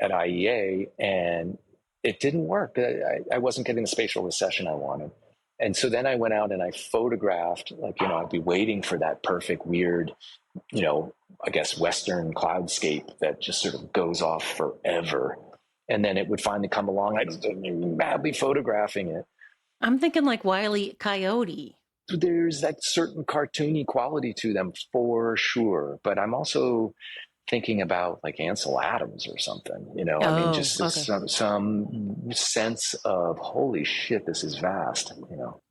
at IEA, and it didn't work. I wasn't getting the spatial recession I wanted. And so then I went out and I photographed, I'd be waiting for that perfect, weird, I guess, Western cloudscape that just sort of goes off forever. And then it would finally come along. I'd be madly photographing it. I'm thinking like Wile E. Coyote. There's that certain cartoony quality to them for sure. But I'm also thinking about like Ansel Adams or something, some sense of, holy shit, this is vast,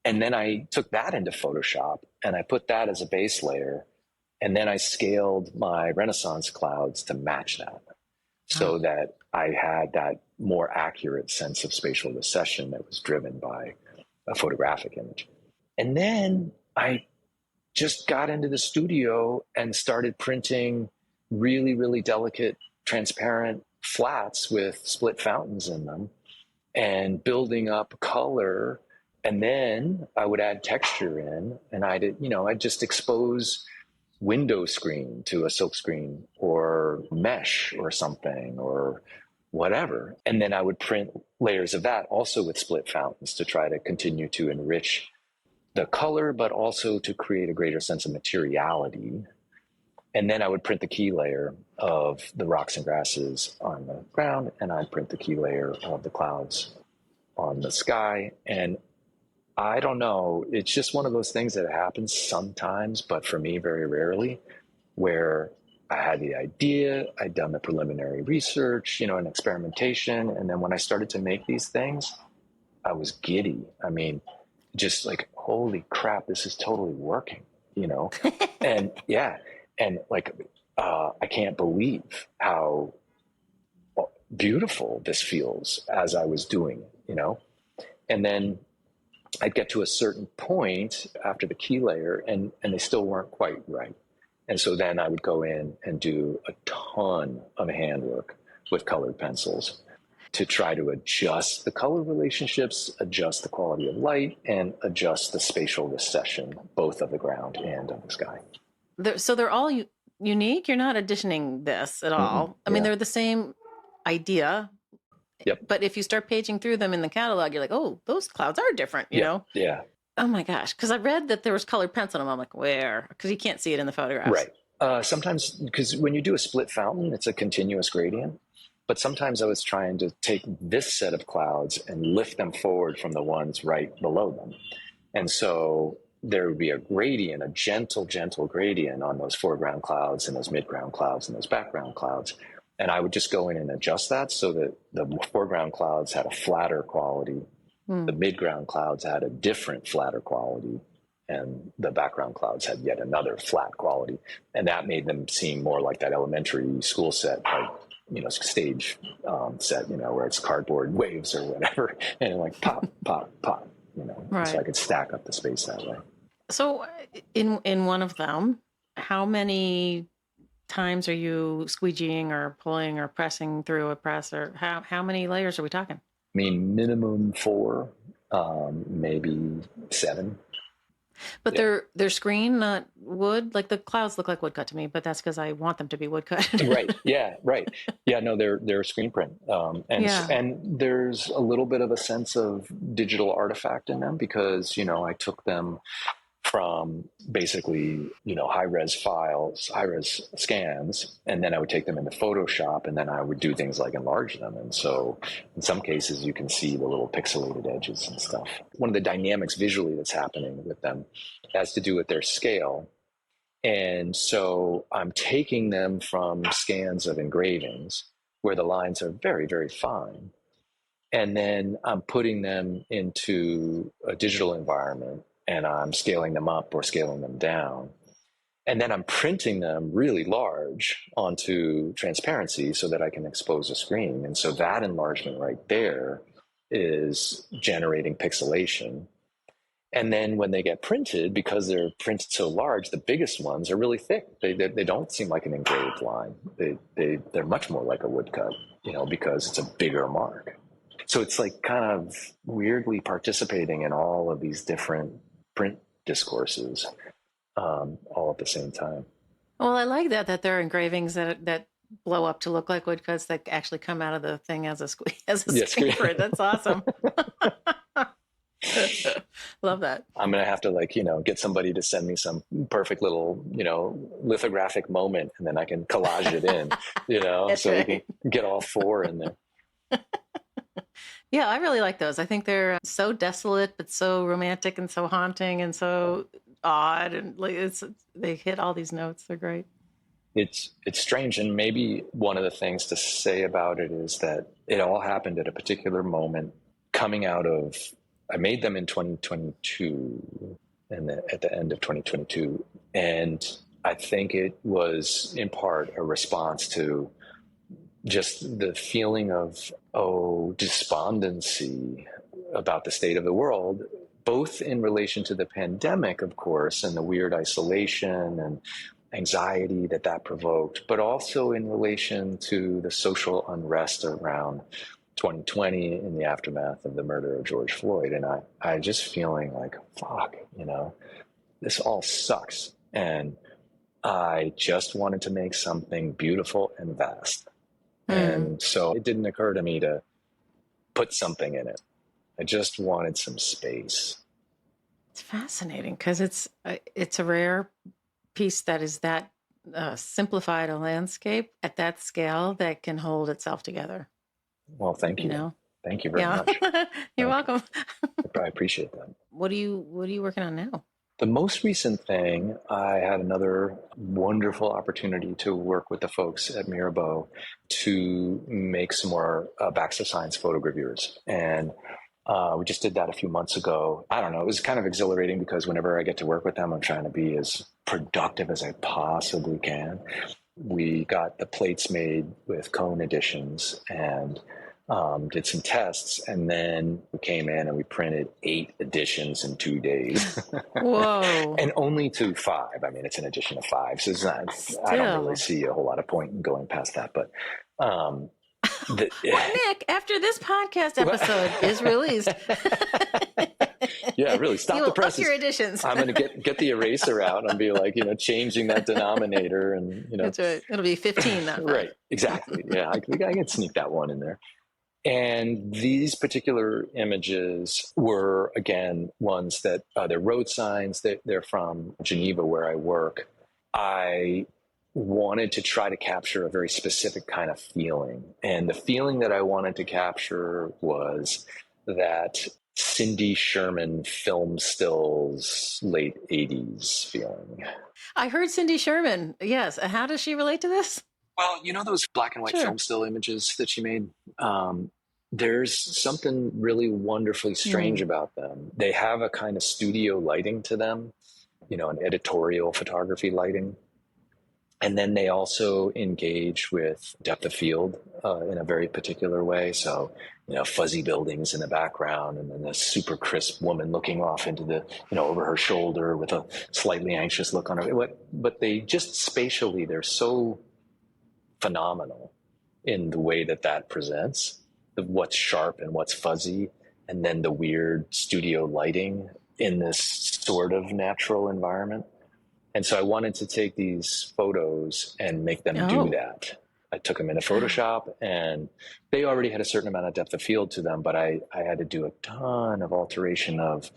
And then I took that into Photoshop and I put that as a base layer. And then I scaled my Renaissance clouds to match that so that I had that more accurate sense of spatial recession that was driven by a photographic image. And then I just got into the studio and started printing really, really delicate transparent flats with split fountains in them and building up color. And then I would add texture in, and I'd just expose window screen to a silk screen or mesh or something or whatever. And then I would print layers of that also with split fountains to try to continue to enrich the color, but also to create a greater sense of materiality. And then I would print the key layer of the rocks and grasses on the ground, and I'd print the key layer of the clouds on the sky. And I don't know, it's just one of those things that happens sometimes, but for me, very rarely, where I had the idea, I'd done the preliminary research, and experimentation. And then when I started to make these things, I was giddy. I mean, just like, holy crap, this is totally working, and yeah. And like, I can't believe how beautiful this feels as I was doing it, and then I'd get to a certain point after the key layer and they still weren't quite right. And so then I would go in and do a ton of handwork with colored pencils to try to adjust the color relationships, adjust the quality of light, and adjust the spatial recession, both of the ground and of the sky. So they're all unique? You're not additioning this at all. Mm-hmm. I mean, they're the same idea. Yep. But if you start paging through them in the catalog, you're like, oh, those clouds are different, you know? Yeah. Oh my gosh. Because I read that there was colored pencil and I'm like, where? Because you can't see it in the photographs. Right. Sometimes, because when you do a split fountain, it's a continuous gradient. But sometimes I was trying to take this set of clouds and lift them forward from the ones right below them. And so there would be a gradient, a gentle gradient on those foreground clouds and those midground clouds and those background clouds. And I would just go in and adjust that so that the foreground clouds had a flatter quality. The midground clouds had a different flatter quality. And the background clouds had yet another flat quality. And that made them seem more like that elementary school set, like, stage set, where it's cardboard waves or whatever. And like pop, pop, pop, Right. So I could stack up the space that way. So in one of them, how many times are you squeegeeing or pulling or pressing through a press, or how many layers are we talking? I mean, minimum 4, maybe 7. But they're screen, not wood. Like the clouds look like woodcut to me, but that's because I want them to be woodcut. Right. Yeah. Right. Yeah. No, they're screen print, and there's a little bit of a sense of digital artifact in them because I took them from basically, high-res files, high-res scans, and then I would take them into Photoshop, and then I would do things like enlarge them. And so in some cases, you can see the little pixelated edges and stuff. One of the dynamics visually that's happening with them has to do with their scale. And so I'm taking them from scans of engravings where the lines are very, very fine. And then I'm putting them into a digital environment and I'm scaling them up or scaling them down. And then I'm printing them really large onto transparency so that I can expose a screen. And so that enlargement right there is generating pixelation. And then when they get printed, because they're printed so large, the biggest ones are really thick. They don't seem like an engraved line. They're much more like a woodcut, because it's a bigger mark. So it's like kind of weirdly participating in all of these different print discourses all at the same time. Well, I like that there are engravings that blow up to look like woodcuts that actually come out of the thing as a screen print. That's awesome. Love that. I'm going to have to get somebody to send me some perfect little, lithographic moment and then I can collage it in, so right. We can get all 4 in there. Yeah, I really like those. I think they're so desolate, but so romantic and so haunting and so odd. And they hit all these notes. They're great. It's strange. And maybe one of the things to say about it is that it all happened at a particular moment coming out of, I made them in 2022 and at the end of 2022. And I think it was in part a response to just the feeling of, despondency about the state of the world, both in relation to the pandemic, of course, and the weird isolation and anxiety that provoked, but also in relation to the social unrest around 2020 in the aftermath of the murder of George Floyd. And I just feeling like, fuck, this all sucks. And I just wanted to make something beautiful and vast. And so it didn't occur to me to put something in it. I just wanted some space. It's fascinating because it's a rare piece that is that simplified a landscape at that scale that can hold itself together. Well, thank you. Thank you very much. You're welcome. I appreciate that. What are you working on now? The most recent thing, I had another wonderful opportunity to work with the folks at Mirabeau to make some more backs of science photogravures. And we just did that a few months ago. I don't know, it was kind of exhilarating because whenever I get to work with them, I'm trying to be as productive as I possibly can. We got the plates made with cone editions and did some tests, and then we came in and we printed 8 editions in 2 days. Whoa. And only to 5. I mean, it's an edition of 5, so it's not, I don't really see a whole lot of point in going past that. But well, Nick, after this podcast episode is released, yeah, really stop the presses. Up your editions. I'm going to get the eraser out and be like, changing that denominator, and That's right. It'll be 15 now. Right, exactly. Yeah, I can sneak that one in there. And these particular images were, again, ones that they're road signs. They're from Geneva, where I work. I wanted to try to capture a very specific kind of feeling. And the feeling that I wanted to capture was that Cindy Sherman film stills late 80s feeling. I heard Cindy Sherman. Yes. How does she relate to this? Well, those black and white film still images that she made? There's something really wonderfully strange about them. They have a kind of studio lighting to them, an editorial photography lighting. And then they also engage with depth of field in a very particular way. So, fuzzy buildings in the background, and then a super crisp woman looking off into the, over her shoulder with a slightly anxious look on her. But they just spatially, they're so phenomenal in the way that presents what's sharp and what's fuzzy, and then the weird studio lighting in this sort of natural environment. And so I wanted to take these photos and make them do that. I took them into Photoshop, and they already had a certain amount of depth of field to them, but I had to do a ton of alteration of,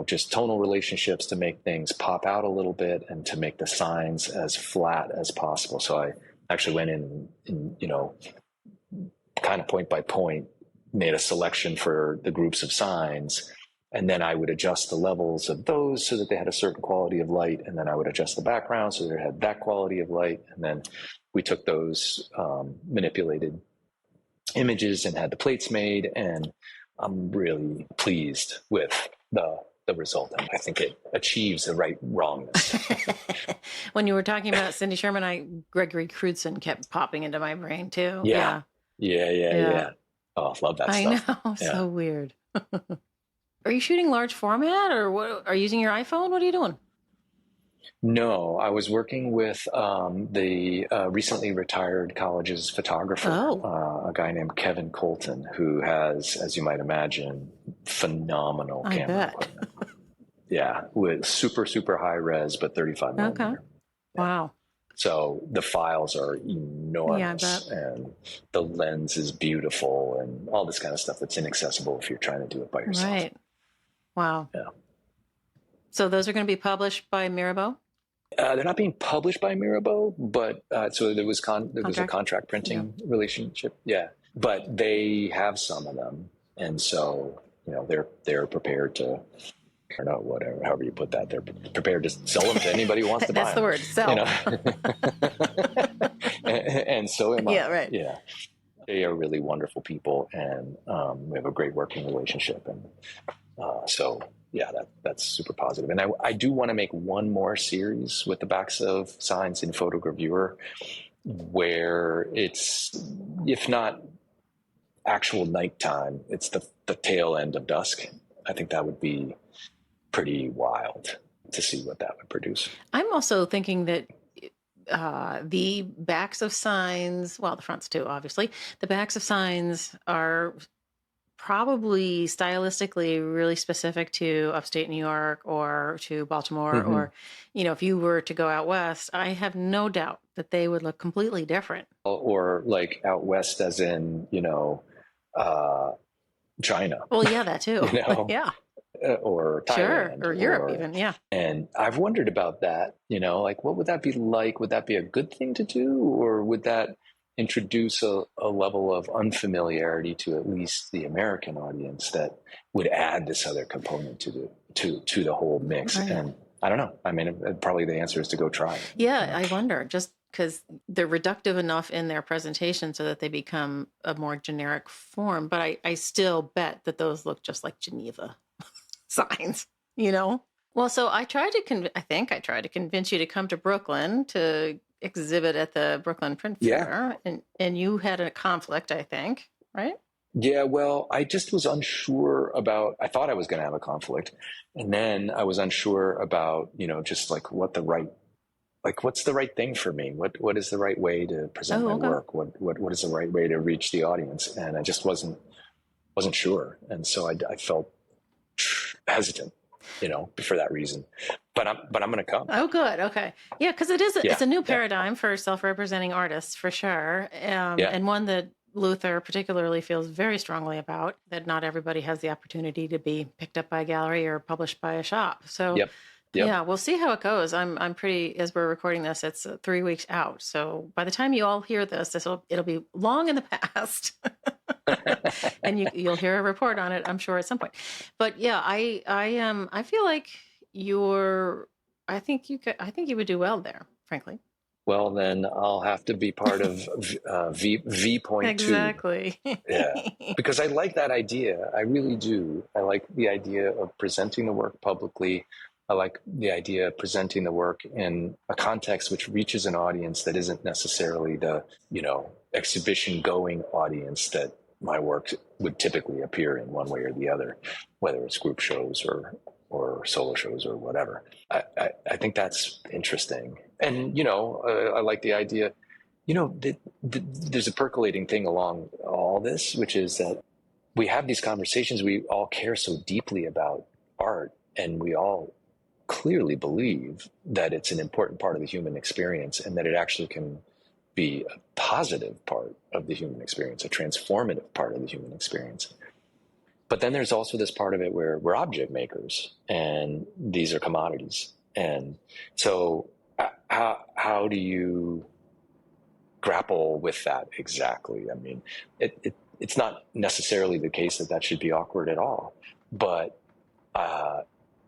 just tonal relationships to make things pop out a little bit and to make the signs as flat as possible. So I actually went in kind of point by point, made a selection for the groups of signs, and then I would adjust the levels of those so that they had a certain quality of light, and then I would adjust the background so that it had that quality of light, and then we took those manipulated images and had the plates made, and I'm really pleased with the result. I think it achieves the right wrongness. When you were talking about Cindy Sherman, Gregory Crewdson kept popping into my brain too. Yeah. Oh, love that stuff. I know. So weird. Are you shooting large format, or what? Are you using your iPhone? What are you doing? No, I was working with the recently retired college's photographer, a guy named Kevin Colton, who has, as you might imagine, phenomenal camera equipment. Yeah, with super, super high res, but 35 millimeter. Okay. Wow. So the files are enormous, and the lens is beautiful, and all this kind of stuff that's inaccessible if you're trying to do it by yourself. Right. Wow. Yeah. So those are going to be published by Mirabeau? They're not being published by Mirabeau, but so there was a contract printing relationship. Yeah, but they have some of them, and so they're prepared to. I don't know, whatever, however you put that, they're prepared to sell them to anybody who wants to buy them. That's the word, sell. And so am I. Yeah, right. Yeah. They are really wonderful people, and we have a great working relationship. And so, yeah, that's super positive. And I do want to make one more series with the backs of signs in photogravure where it's, if not actual nighttime, it's the tail end of dusk. I think that would be pretty wild to see what that would produce. I'm also thinking that The backs of signs, well, the fronts too, obviously. The backs of signs are probably stylistically really specific to upstate New York or to Baltimore, Mm-hmm. or, if you were to go out west, I have no doubt that they would look completely different. Or like out west, as in, uh, China, Well, yeah, that too. you know, Yeah, or sure. Thailand, Or Europe even. Yeah. and I've wondered about that, like what would that be like? Would that be a good thing to do, or would that introduce a level of unfamiliarity to at least the American audience that would add this other component to the whole mix? Right. And I don't know. I mean, probably the answer is to go try it. Yeah, I wonder, just because they're reductive enough in their presentation so that they become a more generic form. But I still bet that those look just like Geneva signs, Well, so I think I tried to convince you to come to Brooklyn to exhibit at the Brooklyn Print Yeah. Fair, and you had a conflict, I think, right? Yeah, well, I just was unsure about, I thought I was going to have a conflict. And then I was unsure about, just like what's the right thing for me? What is the right way to present Oh, my okay. work? What is the right way to reach the audience? And I just wasn't sure. And so I felt hesitant, for that reason. But I'm going to come. Oh, good. Okay. Yeah, because it's a new Yeah. paradigm for self-representing artists, for sure. Yeah. And one that Luther particularly feels very strongly about, that not everybody has the opportunity to be picked up by a gallery or published by a shop. So Yep. yeah, we'll see how it goes. I'm pretty, as we're recording this, it's 3 weeks out. So by the time you all hear this, it'll be long in the past. And you'll hear a report on it, I'm sure, at some point. But yeah, I feel like I think you would do well there, frankly. Well, then I'll have to be part of V.2. Exactly. Yeah, because I like that idea. I really do. I like the idea of presenting the work publicly. I like the idea of presenting the work in a context which reaches an audience that isn't necessarily the, exhibition going audience that my work would typically appear in one way or the other, whether it's group shows or solo shows or whatever. I think that's interesting. And, I like the idea, there's a percolating thing along all this, which is that we have these conversations. We all care so deeply about art, and we all clearly believe that it's an important part of the human experience, and that it actually can be a positive part of the human experience, a transformative part of the human experience. But then there's also this part of it where we're object makers, and these are commodities. And so how do you grapple with that exactly? I mean, it's not necessarily the case that should be awkward at all, but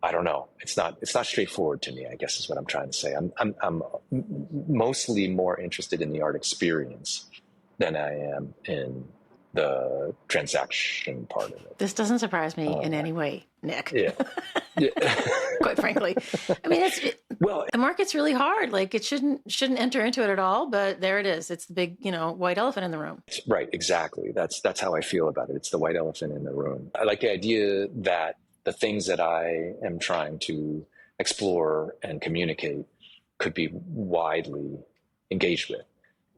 I don't know. It's not straightforward to me, I guess is what I'm trying to say. I'm mostly more interested in the art experience than I am in the transaction part of it. This doesn't surprise me in any way, Nick. Yeah. Yeah. Quite frankly, I mean, the market's really hard. Like, it shouldn't enter into it at all, but there it is. It's the big, white elephant in the room. Right. Exactly. That's how I feel about it. It's the white elephant in the room. I like the idea that the things that I am trying to explore and communicate could be widely engaged with.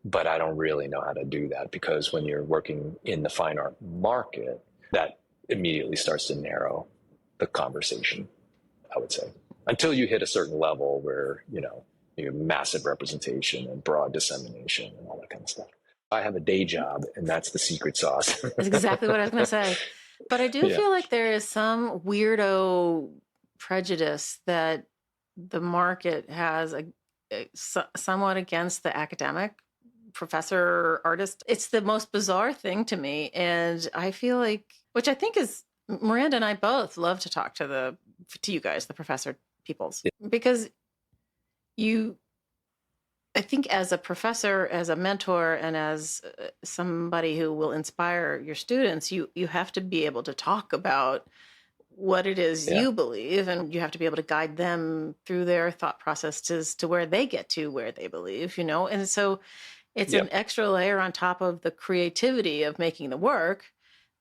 But I don't really know how to do that, because when you're working in the fine art market, that immediately starts to narrow the conversation, I would say, until you hit a certain level where, you have massive representation and broad dissemination and all that kind of stuff. I have a day job, and that's the secret sauce. That's exactly what I was going to say. But I do feel like there is some weirdo prejudice that the market has somewhat against the academic professor artist. It's the most bizarre thing to me. And I feel like, which I think is, Miranda and I both love to talk to you guys, the professor peoples, because I think as a professor, as a mentor, and as somebody who will inspire your students, you have to be able to talk about what it is you believe, and you have to be able to guide them through their thought processes to where they get to where they believe, and so it's an extra layer on top of the creativity of making the work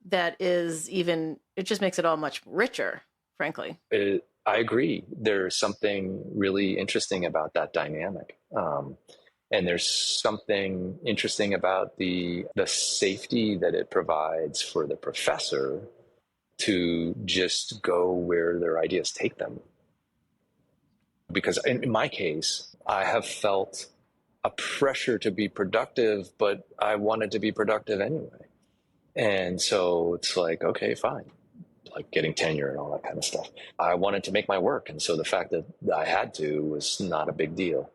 that is it just makes it all much richer, frankly. I agree. There's something really interesting about that dynamic. And there's something interesting about the safety that it provides for the professor to just go where their ideas take them. Because in my case, I have felt a pressure to be productive, but I wanted to be productive anyway. And so it's like, okay, fine. Like getting tenure and all that kind of stuff. I wanted to make my work. And so the fact that I had to was not a big deal.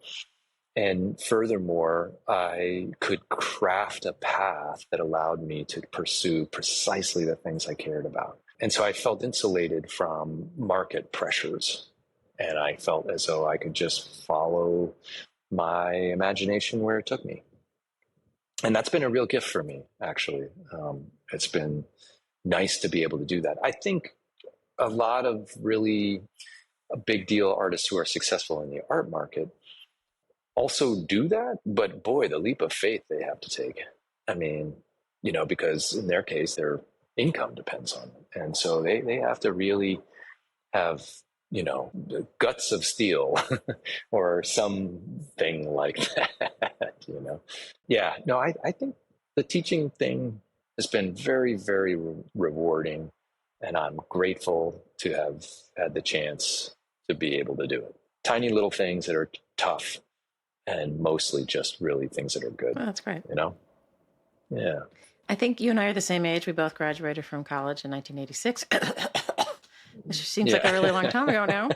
And furthermore, I could craft a path that allowed me to pursue precisely the things I cared about. And so I felt insulated from market pressures. And I felt as though I could just follow my imagination where it took me. And that's been a real gift for me, actually. It's been nice to be able to do that. I think a lot of really big deal artists who are successful in the art market also do that, but boy, the leap of faith they have to take. I mean, because in their case, their income depends on it. And so they have to really have, the guts of steel or something like that, Yeah, no, I think the teaching thing has been very, very rewarding. And I'm grateful to have had the chance to be able to do it. Tiny little things that are tough, and mostly just really things that are good. Oh, that's great. Yeah. I think you and I are the same age. We both graduated from college in 1986. Which seems like a really long time ago now.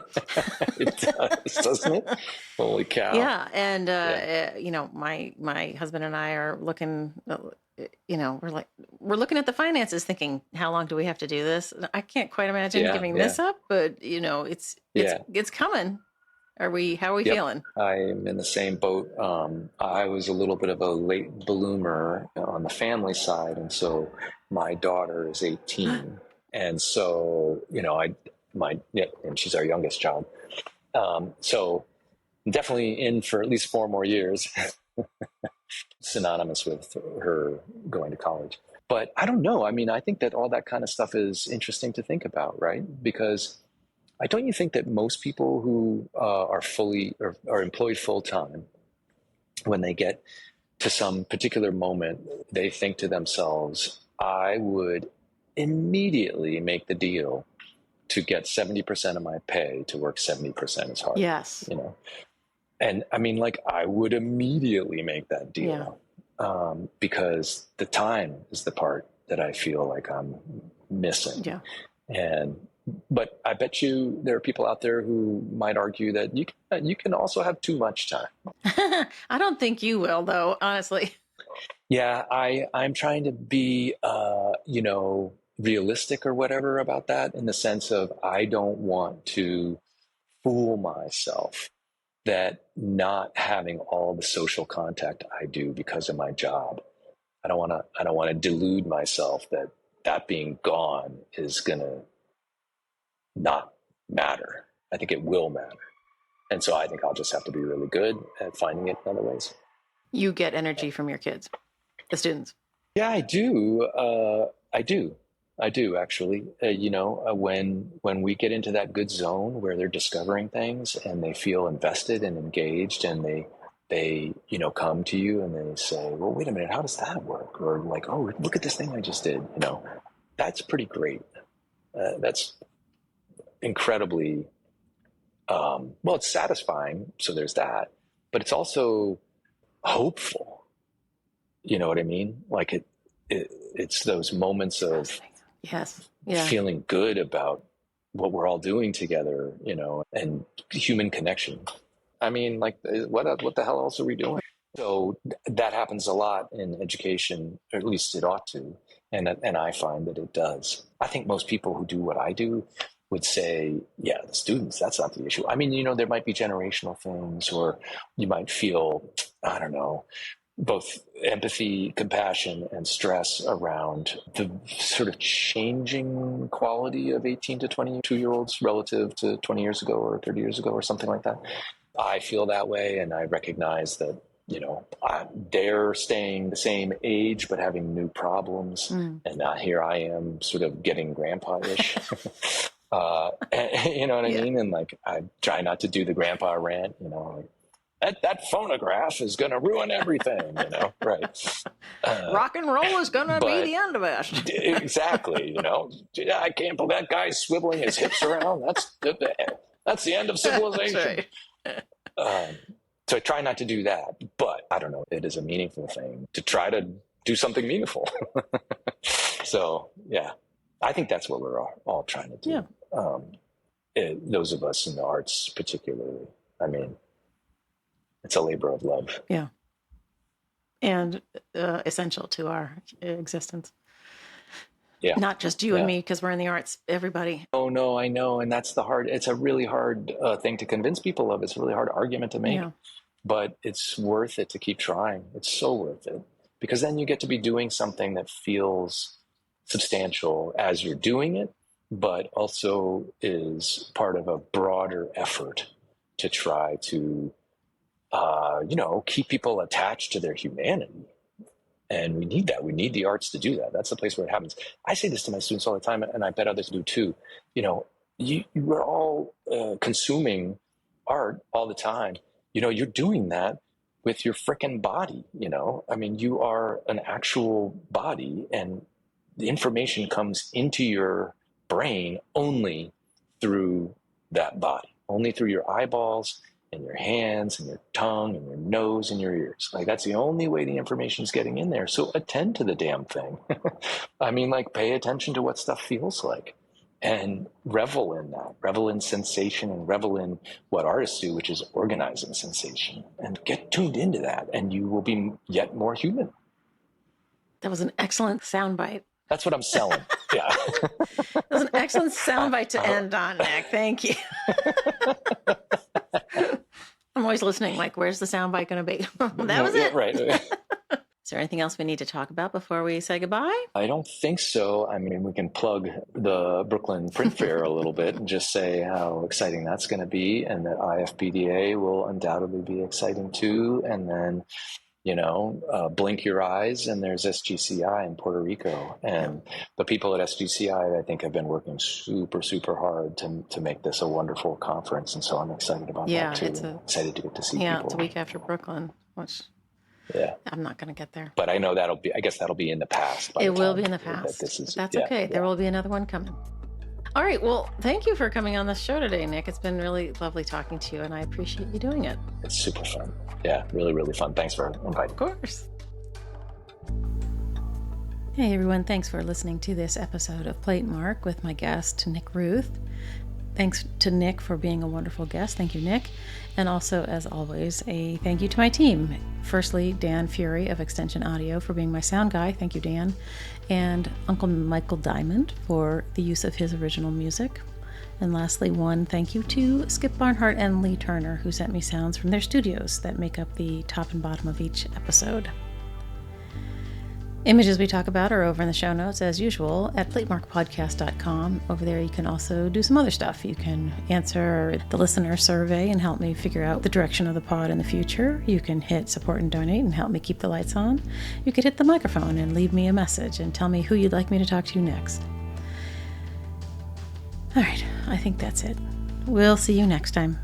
It does, doesn't it? Holy cow. Yeah. And, my husband and I are looking, we're looking at the finances thinking, how long do we have to do this? I can't quite imagine giving this up, but it's coming. How are we feeling? I'm in the same boat. I was a little bit of a late bloomer on the family side. And so my daughter is 18. And so, and she's our youngest child. So definitely in for at least 4 more years, synonymous with her going to college. But I don't know. I mean, I think that all that kind of stuff is interesting to think about, right? Because don't you think that most people who are employed full time, when they get to some particular moment, they think to themselves, I would immediately make the deal to get 70% of my pay to work 70% as hard. Yes. And I mean, I would immediately make that deal because the time is the part that I feel like I'm missing. Yeah. But I bet you there are people out there who might argue that you can also have too much time. I don't think you will, though, honestly. Yeah, I'm trying to be, realistic or whatever about that, in the sense of I don't want to fool myself that not having all the social contact I do because of my job, I don't want to delude myself that being gone is going to not matter. I think it will matter. And so I think I'll just have to be really good at finding it in other ways. You get energy from your kids, the students. Yeah, I do. I do actually. When we get into that good zone where they're discovering things and they feel invested and engaged, and they come to you and they say, well, wait a minute, how does that work? Or like, oh, look at this thing I just did. That's pretty great. That's incredibly, it's satisfying. So there's that, but it's also hopeful. You know what I mean? Like it's those moments of feeling good about what we're all doing together, and human connection. I mean, like, what the hell else are we doing? So that happens a lot in education, or at least it ought to. And I find that it does. I think most people who do what I do would say, yeah, the students, that's not the issue. I mean, there might be generational things, or you might feel, I don't know, both empathy, compassion, and stress around the sort of changing quality of 18 to 22-year-olds relative to 20 years ago or 30 years ago or something like that. I feel that way, and I recognize that, they're staying the same age but having new problems. And now here I am sort of getting grandpa-ish. You know what I mean? And like, I try not to do the grandpa rant, that phonograph is going to ruin everything, right? Rock and roll is going to be the end of it. Exactly, I can't believe that guy's swiveling his hips around. That's the end of civilization. That's right. So I try not to do that, but I don't know, it is a meaningful thing to try to do something meaningful. So, yeah, I think that's what we're all trying to do. Yeah. Those of us in the arts particularly. I mean, it's a labor of love. Yeah. And essential to our existence. Yeah. Not just you and me, because we're in the arts, everybody. Oh, no, I know. And that's it's a really hard thing to convince people of. It's a really hard argument to make. Yeah. But it's worth it to keep trying. It's so worth it. Because then you get to be doing something that feels substantial as you're doing it, but also is part of a broader effort to try to, keep people attached to their humanity. And we need that. We need the arts to do that. That's the place where it happens. I say this to my students all the time, and I bet others do too. We're all consuming art all the time. You're doing that with your frickin' body, I mean, you are an actual body, and the information comes into your brain only through that body, only through your eyeballs and your hands and your tongue and your nose and your ears. Like, that's the only way the information is getting in there. So attend to the damn thing. I mean, pay attention to what stuff feels like. And revel in that, revel in sensation, and revel in what artists do, which is organizing sensation. And get tuned into that, and you will be yet more human. That was an excellent soundbite. That's what I'm selling. Yeah. That was an excellent soundbite to end on, Nick. Thank you. I'm always listening, where's the soundbite going to be? That was it. Right. Is there anything else we need to talk about before we say goodbye? I don't think so. I mean, we can plug the Brooklyn Print Fair a little bit and just say how exciting that's going to be, and that IFBDA will undoubtedly be exciting too. And then, blink your eyes, and there's SGCI in Puerto Rico. And the people at SGCI, I think, have been working super, super hard to make this a wonderful conference. And so I'm excited about that too. Excited to get to see people. Yeah, it's a week after Brooklyn, which... Yeah, I'm not going to get there. But I know that'll be in the past. It will be in the past. That's okay. Yeah. There will be another one coming. All right. Well, thank you for coming on the show today, Nick. It's been really lovely talking to you, and I appreciate you doing it. It's super fun. Yeah, really, really fun. Thanks for inviting. Of course. Hey, everyone. Thanks for listening to this episode of Platemark with my guest, Nick Ruth. Thanks to Nick for being a wonderful guest. Thank you, Nick. And also, as always, a thank you to my team. Firstly, Dan Fury of Extension Audio for being my sound guy. Thank you, Dan. And Uncle Michael Diamond for the use of his original music. And lastly, one thank you to Skip Barnhart and Lee Turner, who sent me sounds from their studios that make up the top and bottom of each episode. Images we talk about are over in the show notes, as usual, at platemarkpodcast.com. Over there, you can also do some other stuff. You can answer the listener survey and help me figure out the direction of the pod in the future. You can hit support and donate and help me keep the lights on. You could hit the microphone and leave me a message and tell me who you'd like me to talk to next. All right, I think that's it. We'll see you next time.